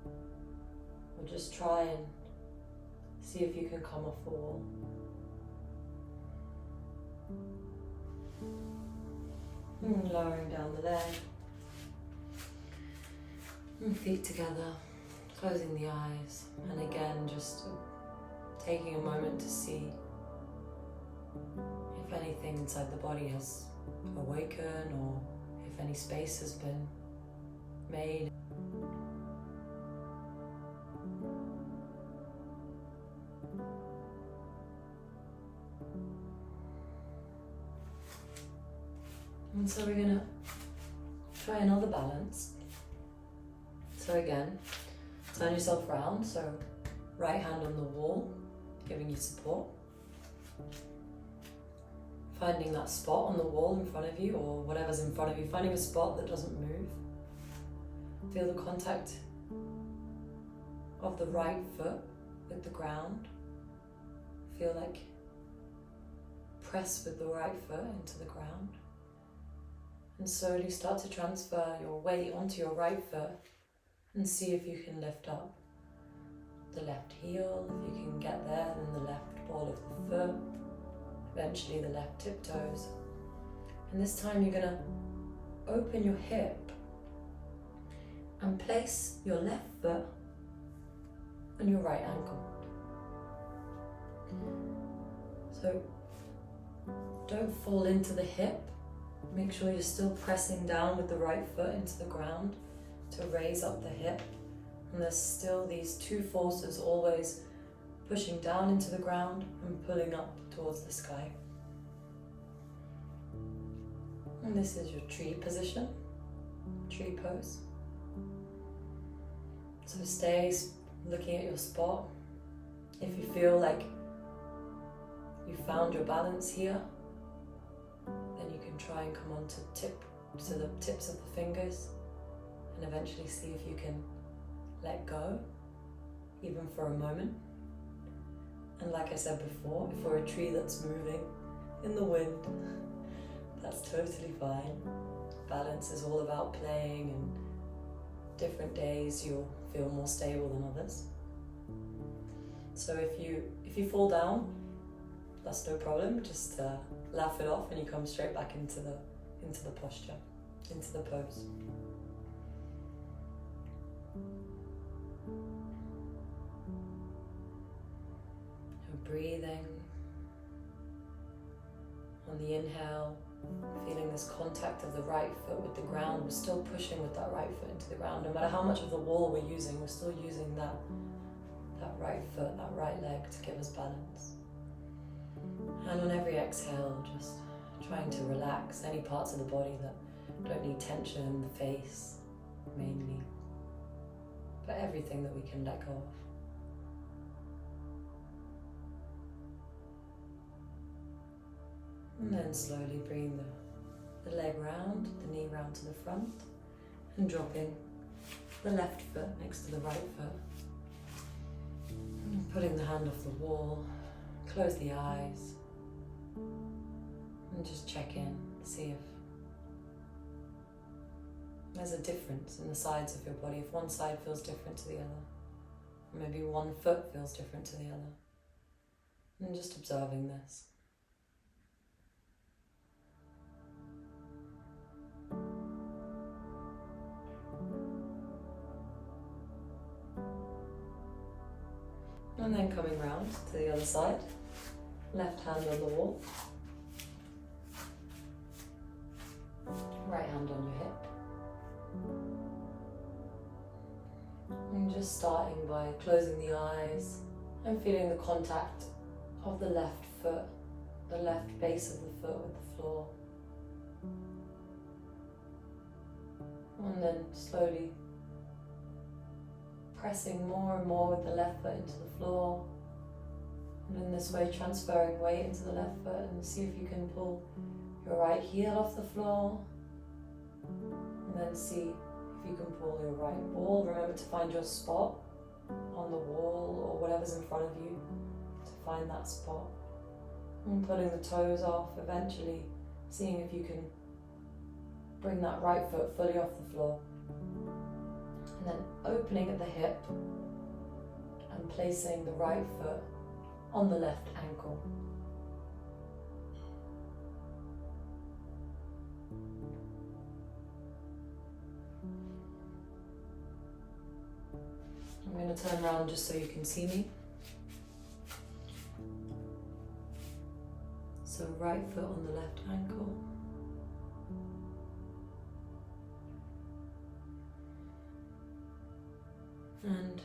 or just try and see if you can come off the wall. And lowering down the leg, and feet together, closing the eyes, and again just taking a moment to see if anything inside the body has awakened or if any space has been made. And so we're going to try another balance. So again, turn yourself round, so right hand on the wall, giving you support. Finding that spot on the wall in front of you, or whatever's in front of you, finding a spot that doesn't move. Feel the contact of the right foot with the ground. Feel like press with the right foot into the ground. And slowly start to transfer your weight onto your right foot and see if you can lift up the left heel. If you can get there, then the left ball of the foot, eventually the left tiptoes. And this time you're going to open your hip and place your left foot on your right ankle. So don't fall into the hip. Make sure you're still pressing down with the right foot into the ground to raise up the hip. And there's still these two forces always pushing down into the ground and pulling up towards the sky. And this is your tree position, tree pose. So stay looking at your spot. If you feel like you found your balance here, then you can try and come on to the tips of the fingers, and eventually see if you can let go, even for a moment. And like I said before, if we're a tree that's moving in the wind, that's totally fine. Balance is all about playing, and different days you'll feel more stable than others. So if you fall down, that's no problem. Just laugh it off, and you come straight back into the posture, into the pose. You're breathing. On the inhale, feeling this contact of the right foot with the ground. We're still pushing with that right foot into the ground. No matter how much of the wall we're using, we're still using that right foot, that right leg to give us balance. And on every exhale, just trying to relax any parts of the body that don't need tension, the face mainly, but everything that we can let go of. And then slowly bring the leg round, the knee round to the front, and dropping the left foot next to the right foot. And putting the hand off the wall, close the eyes, and just check in, see if there's a difference in the sides of your body. If one side feels different to the other, or maybe one foot feels different to the other. And just observing this. And then coming round to the other side, left hand on the wall, right hand on your hip. And just starting by closing the eyes and feeling the contact of the left foot, the left base of the foot with the floor. And then slowly pressing more and more with the left foot into the floor, and in this way transferring weight into the left foot, and see if you can pull your right heel off the floor, and then see if you can pull your right ball. Remember to find your spot on the wall or whatever's in front of you, to find that spot. And pulling the toes off, eventually seeing if you can bring that right foot fully off the floor. And then opening at the hip and placing the right foot on the left ankle. I'm going to turn around just so you can see me. So right foot on the left ankle. And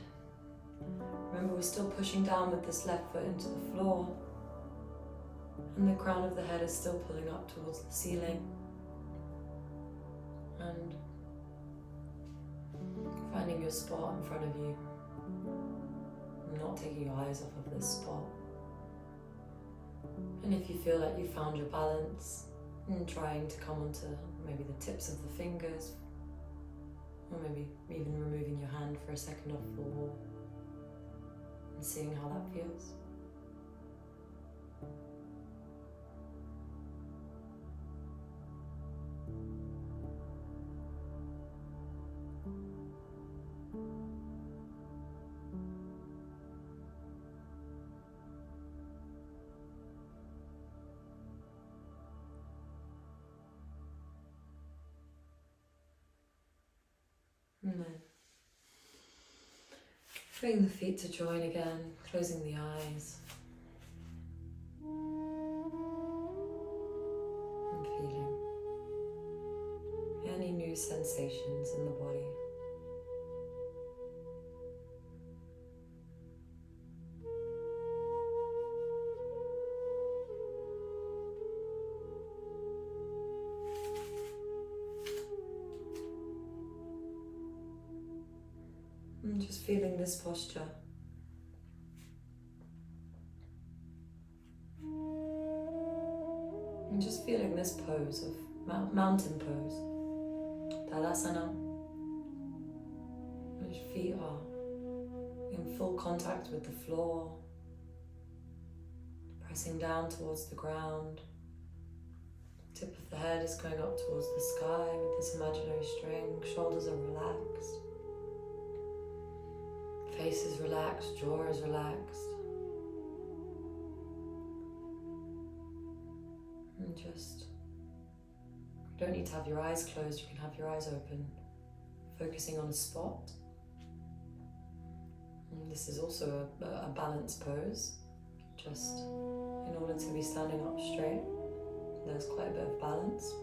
remember, we're still pushing down with this left foot into the floor. And the crown of the head is still pulling up towards the ceiling. And finding your spot in front of you. Not taking your eyes off of this spot. And if you feel like you found your balance, and trying to come onto maybe the tips of the fingers, or maybe even removing your hand for a second off the wall and seeing how that feels. And then bring the feet to join again, closing the eyes. And feeling any new sensations in the body. And just feeling this posture. And just feeling this pose of mountain pose, Tadasana. Your feet are in full contact with the floor, pressing down towards the ground. Tip of the head is going up towards the sky with this imaginary string. Shoulders are relaxed. Face is relaxed, jaw is relaxed. And just, you don't need to have your eyes closed, you can have your eyes open, focusing on a spot. And this is also a balance pose, just in order to be standing up straight. There's quite a bit of balance.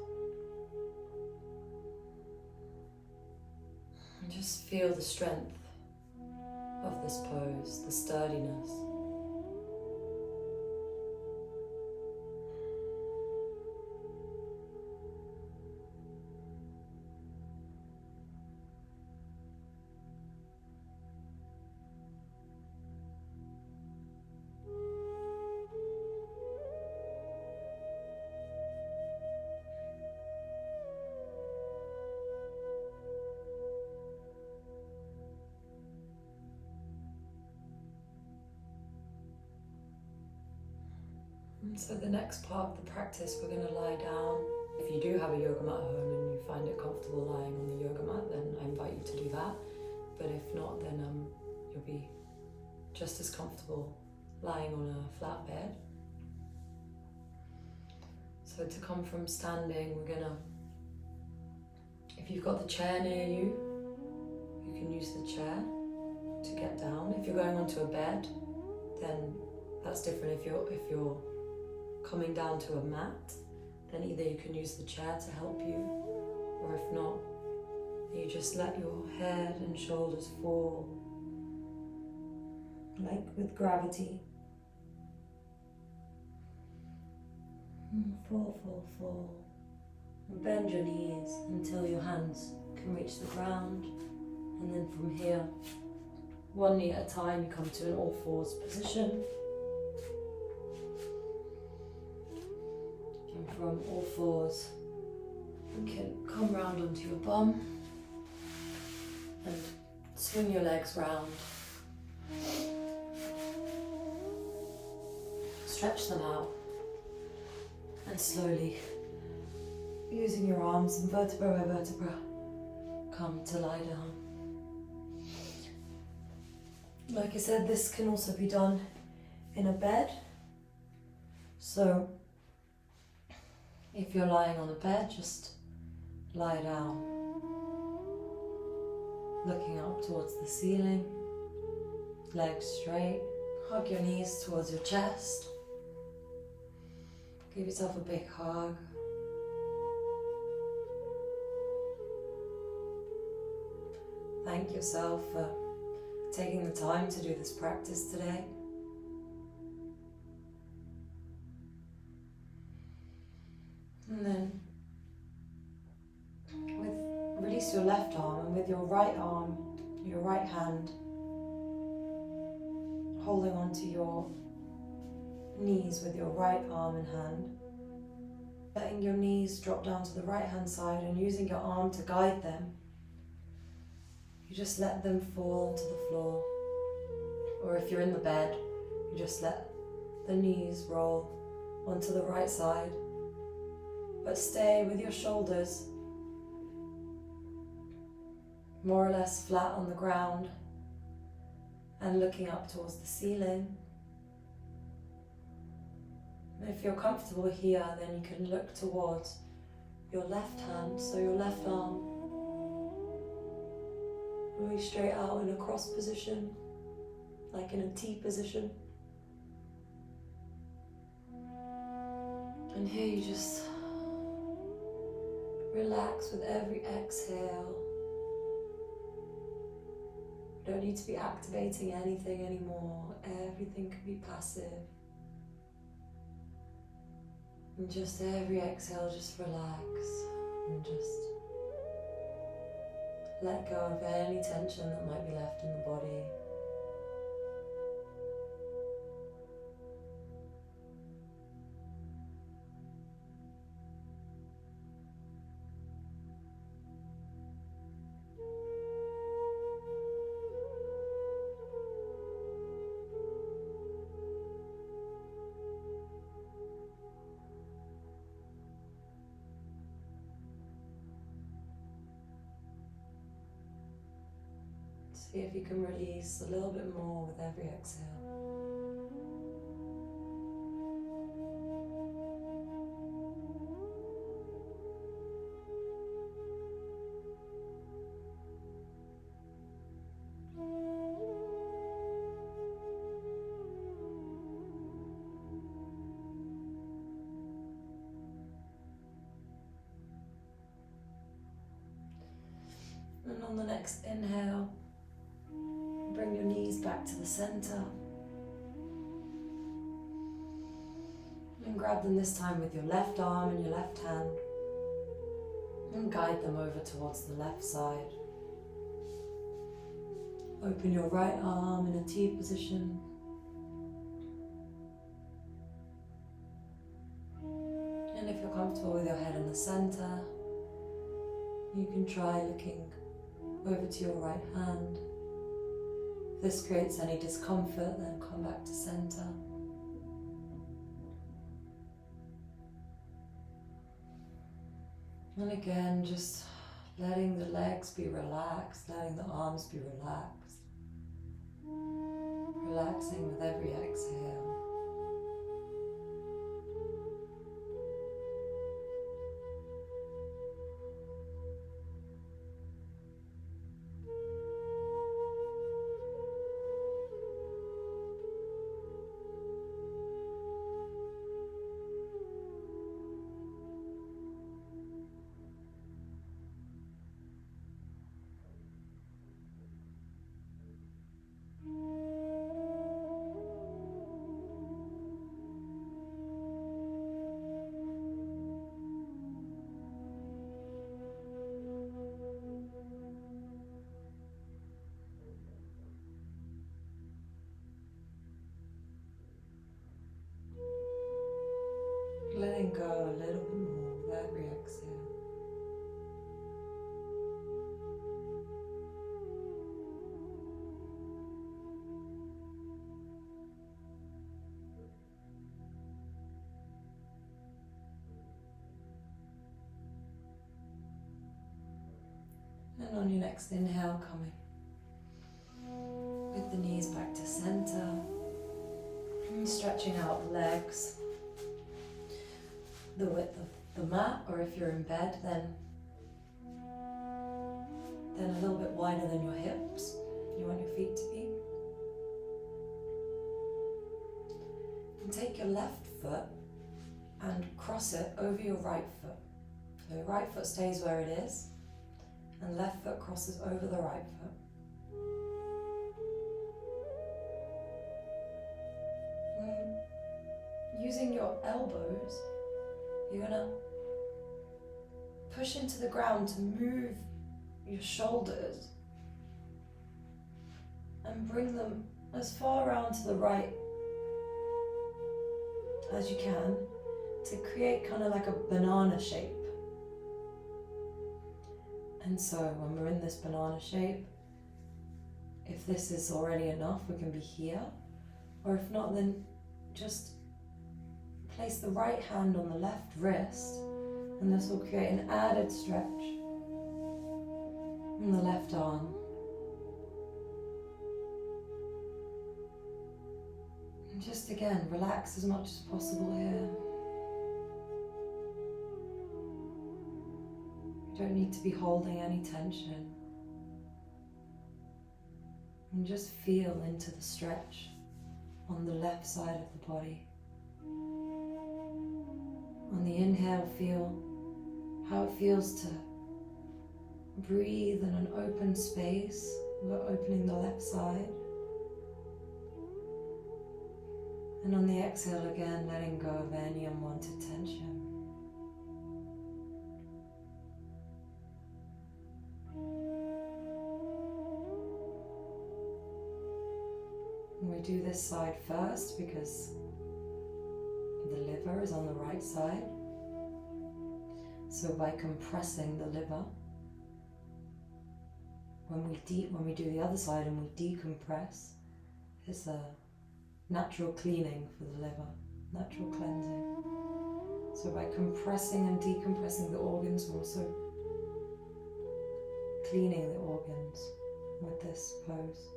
And just feel the strength of this pose, the sturdiness. And so the next part of the practice, we're going to lie down. If you do have a yoga mat at home and you find it comfortable lying on the yoga mat, then I invite you to do that. But if not, then you'll be just as comfortable lying on a flat bed. So to come from standing, we're gonna, if you've got the chair near you, you can use the chair to get down. If you're going onto a bed, then that's different. If you're coming down to a mat, then either you can use the chair to help you, or if not, you just let your head and shoulders fall, like with gravity. Fall, fall, fall. And bend your knees until your hands can reach the ground, and then from here, one knee at a time, you come to an all fours position. And from all fours, you can come round onto your bum and swing your legs round. stretch them out, and slowly, using your arms and vertebra by vertebra, come to lie down. Like I said, this can also be done in a bed. So if you're lying on a bed, just lie down, looking up towards the ceiling, legs straight. Hug your knees towards your chest. Give yourself a big hug. Thank yourself for taking the time to do this practice today. And then release your left arm, and with your right arm, your right hand, holding onto your knees with your right arm and hand, letting your knees drop down to the right hand side and using your arm to guide them. You just let them fall onto the floor. Or if you're in the bed, you just let the knees roll onto the right side. But stay with your shoulders more or less flat on the ground and looking up towards the ceiling. And if you're comfortable here, then you can look towards your left hand, so your left arm moving straight out in a cross position, like in a T position. And here you just relax with every exhale. You don't need to be activating anything anymore. Everything can be passive. And just every exhale, just relax and just let go of any tension that might be left in the body. See if you can release a little bit more with every exhale. And on the next inhale, bring your knees back to the center and grab them this time with your left arm and your left hand and guide them over towards the left side. Open your right arm in a T position. And if you're comfortable with your head in the center, you can try looking over to your right hand. If this creates any discomfort, then come back to center. And again, just letting the legs be relaxed, letting the arms be relaxed. Relaxing with every exhale. And on your next inhale, coming with the knees back to center. And stretching out the legs the width of the mat, or if you're in bed, then a little bit wider than your hips. You want your feet to be. And take your left foot and cross it over your right foot. So your right foot stays where it is, and left foot crosses over the right foot. Using your elbows, you're gonna push into the ground to move your shoulders and bring them as far around to the right as you can to create kind of like a banana shape. And so when we're in this banana shape, if this is already enough, we can be here, or if not, then just place the right hand on the left wrist, and this will create an added stretch in the left arm. And just again, relax as much as possible here. You don't need to be holding any tension. And just feel into the stretch on the left side of the body. On the inhale, feel how it feels to breathe in an open space. We're opening the left side. And on the exhale again, letting go of any unwanted tension. And we do this side first because the liver is on the right side. So by compressing the liver, when we do the other side and we decompress, it's a natural cleaning for the liver, natural cleansing. So by compressing and decompressing the organs, we're also cleaning the organs with this pose.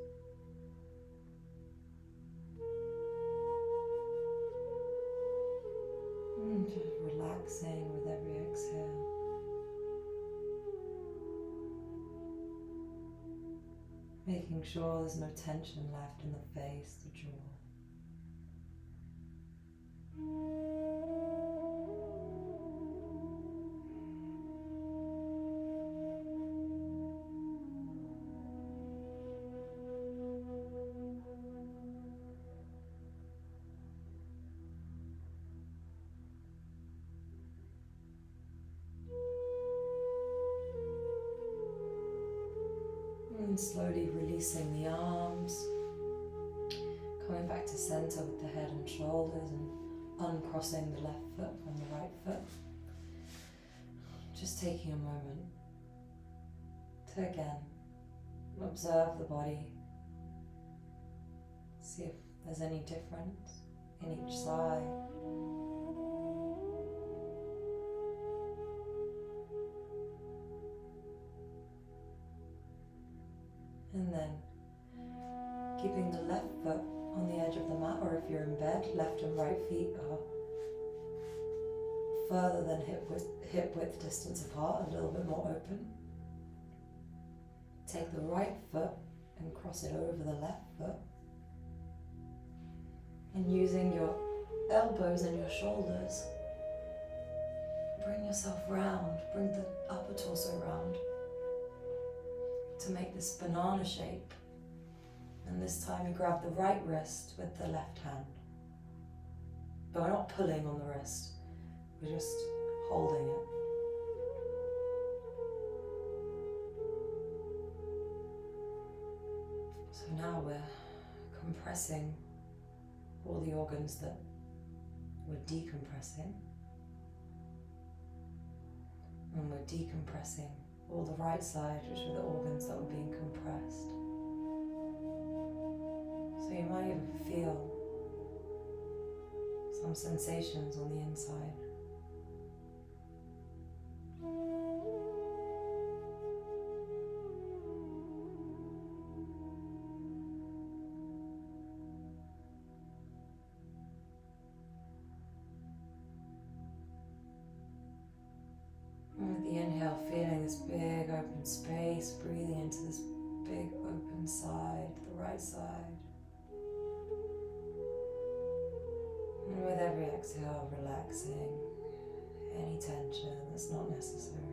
Just relaxing with every exhale. Making sure there's no tension left in the face, the jaw. And slowly releasing the arms, coming back to center with the head and shoulders, and uncrossing the left foot from the right foot. Just taking a moment to again observe the body, see if there's any difference in each side. And then keeping the left foot on the edge of the mat, or if you're in bed, left and right feet are further than hip width distance apart, a little bit more open. Take the right foot and cross it over the left foot. And using your elbows and your shoulders, bring yourself round, bring the upper torso round, to make this banana shape. And this time you grab the right wrist with the left hand. But we're not pulling on the wrist, we're just holding it. So now we're compressing all the organs that we're decompressing. And we're decompressing all the right side, which are the organs that were being compressed. So you might even feel some sensations on the inside. this big open space, breathing into this big open side, the right side. And with every exhale, relaxing any tension that's not necessary.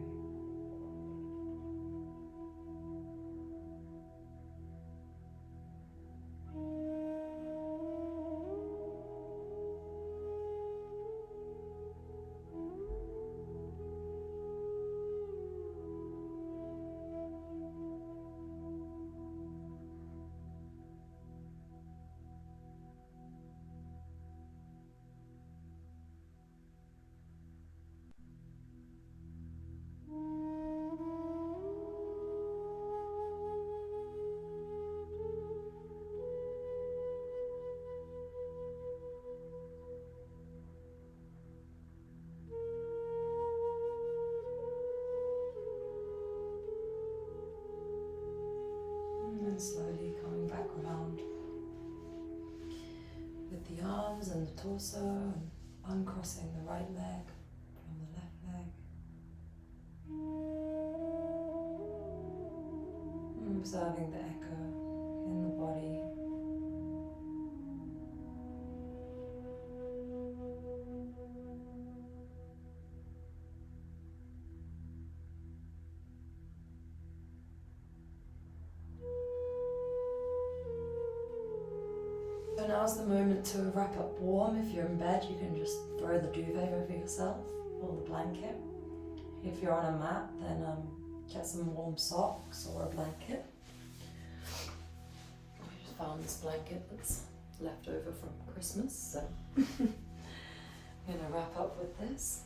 And slowly coming back around with the arms and the torso, and uncrossing the right leg from the left leg. And observing the echo in the body. So now's the moment to wrap up warm. If you're in bed, you can just throw the duvet over yourself or the blanket. If you're on a mat, then get some warm socks or a blanket. I just found this blanket that's left over from Christmas, so I'm gonna wrap up with this.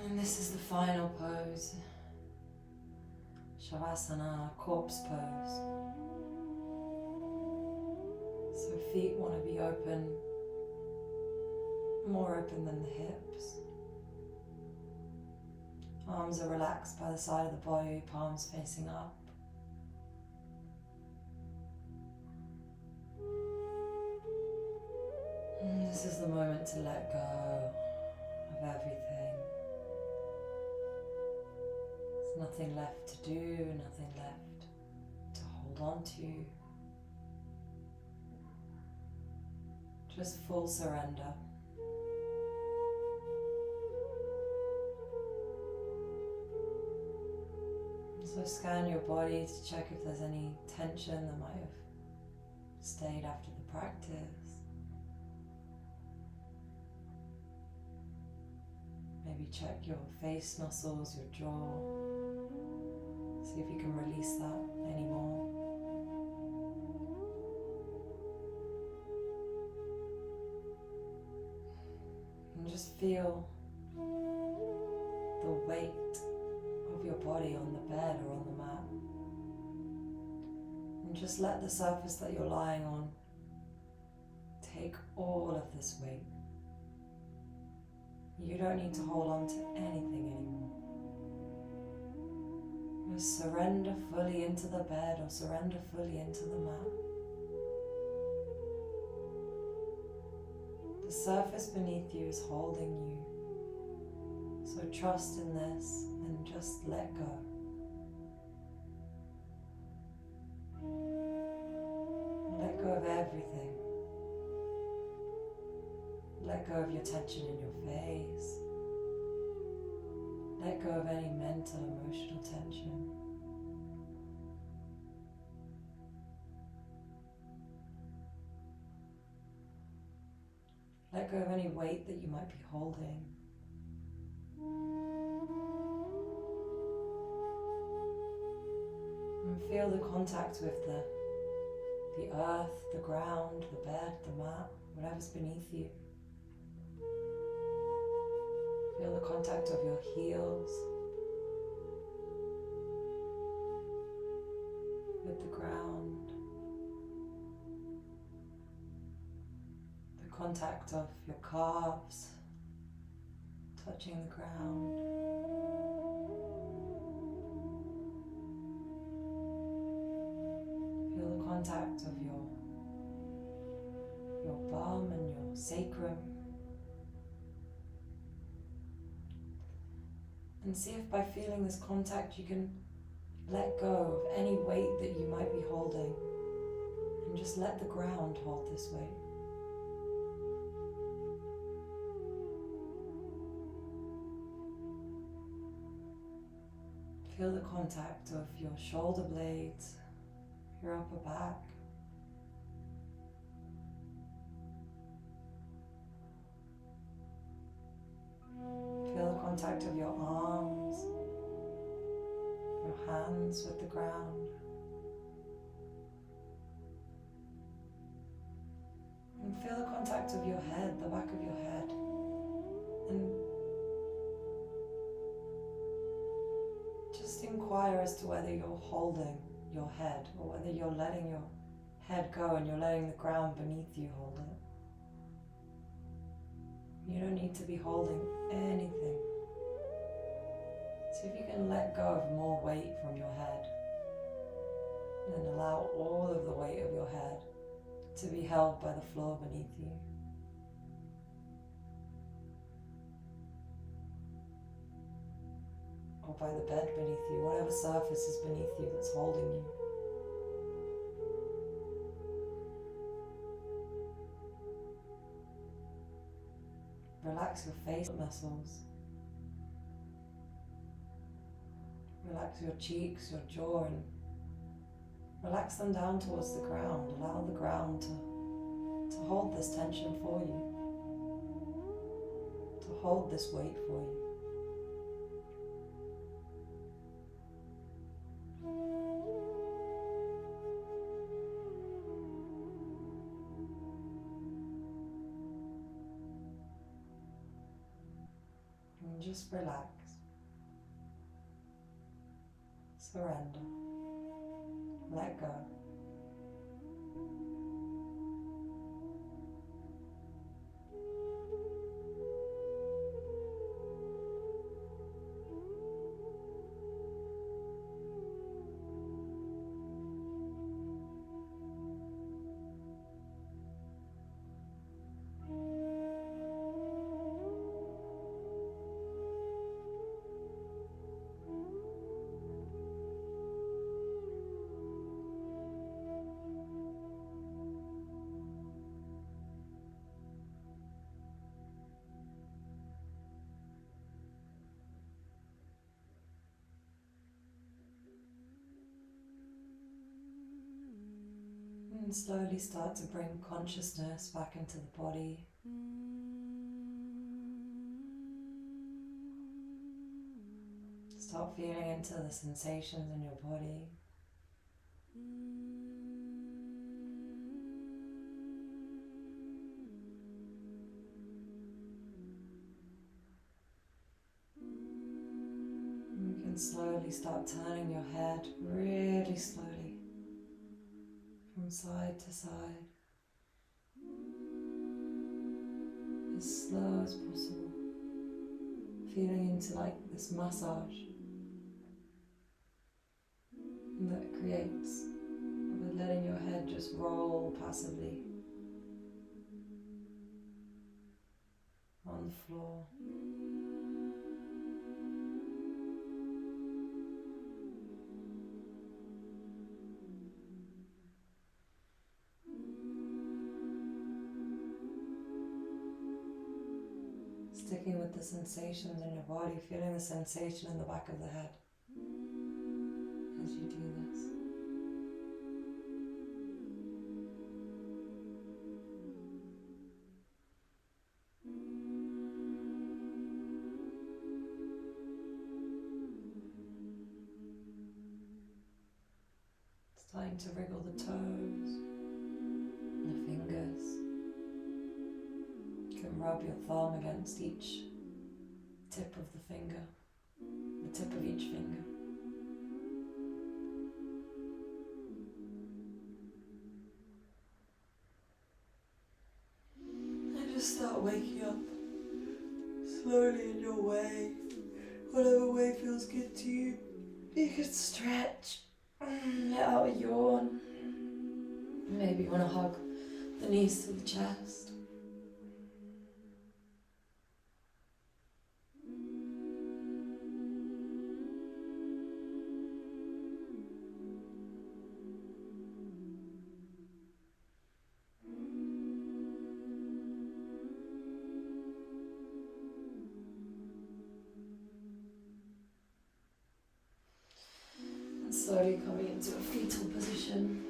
And this is the final pose. Shavasana, corpse pose. So feet want to be open, more open than the hips. Arms are relaxed by the side of the body, palms facing up. And this is the moment to let go of everything. There's nothing left to do, nothing left to hold on to. Just full surrender. So scan your body to check if there's any tension that might have stayed after the practice. Maybe check your face muscles, your jaw. See if you can release that anymore. And just feel the weight of your body on the bed or on the mat. And just let the surface that you're lying on take all of this weight. You don't need to hold on to anything anymore. Just surrender fully into the bed or surrender fully into the mat. The surface beneath you is holding you. So trust in this and just let go. Let go of everything. Let go of your tension in your face. Let go of any mental, emotional tension. Let go of any weight that you might be holding. And feel the contact with the earth, the ground, the bed, the mat, whatever's beneath you. Feel the contact of your heels with the ground. The contact of your calves touching the ground. Feel the contact of your bum and your sacrum. And see if by feeling this contact you can let go of any weight that you might be holding and just let the ground hold this weight. Feel the contact of your shoulder blades, your upper back. Feel the contact of your arms, your hands with the ground. And feel the contact of your head, the back of your head. And just inquire as to whether you're holding your head or whether you're letting your head go and you're letting the ground beneath you hold it. You don't need to be holding anything. See if you can let go of more weight from your head and allow all of the weight of your head to be held by the floor beneath you. Or by the bed beneath you, whatever surface is beneath you that's holding you. Relax your face muscles. Relax your cheeks, your jaw, and relax them down towards the ground. Allow the ground to hold this tension for you, to hold this weight for you. And just relax. Surrender. Let go. And slowly start to bring consciousness back into the body. Start feeling into the sensations in your body. And you can slowly start turning your head really slowly. From side to side, as slow as possible, feeling into like this massage that creates with letting your head just roll passively on the floor. Sticking with the sensations in your body, feeling the sensation in the back of the head as you do this. Starting to wriggle the toes, the fingers. You can rub your thumb against each tip of the finger, the tip of each finger. And just start waking up slowly in your way, whatever way feels good to you. You can stretch, let out a yawn. Maybe you want to hug the knees to the chest. Slowly coming into a fetal position.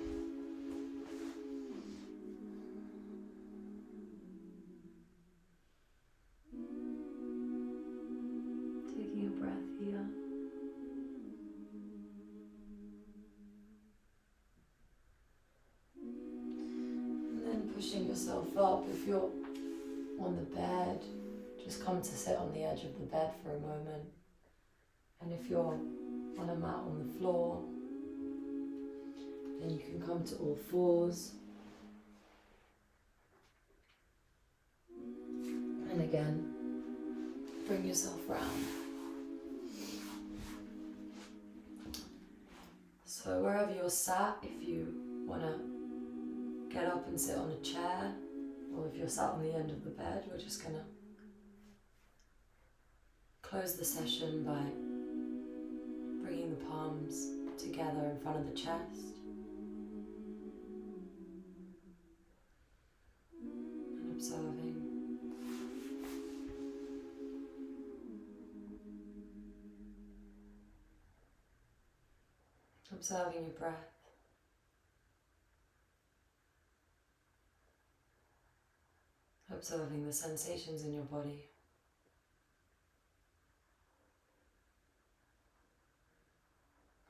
Taking a breath here. And then pushing yourself up. If you're on the bed, just come to sit on the edge of the bed for a moment. And if you're on a mat on the floor, then you can come to all fours. And again, bring yourself round. So wherever you're sat, if you want to get up and sit on a chair, or if you're sat on the end of the bed, we're just going to close the session by bringing the palms together in front of the chest. And observing. Observing your breath. Observing the sensations in your body.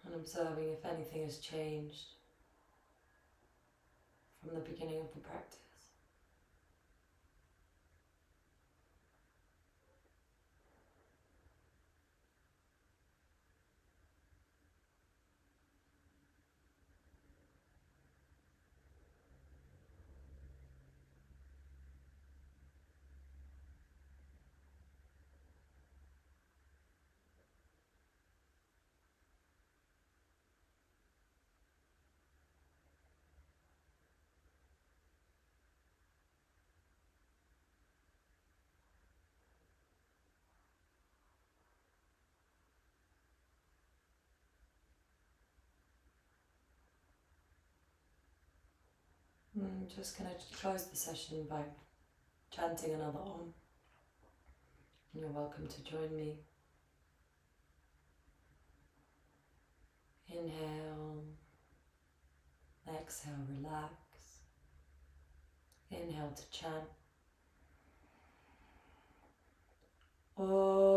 And observing if anything has changed from the beginning of the practice. I'm just going to close the session by chanting another Om. And you're welcome to join me. Inhale, exhale, relax. Inhale to chant. Om.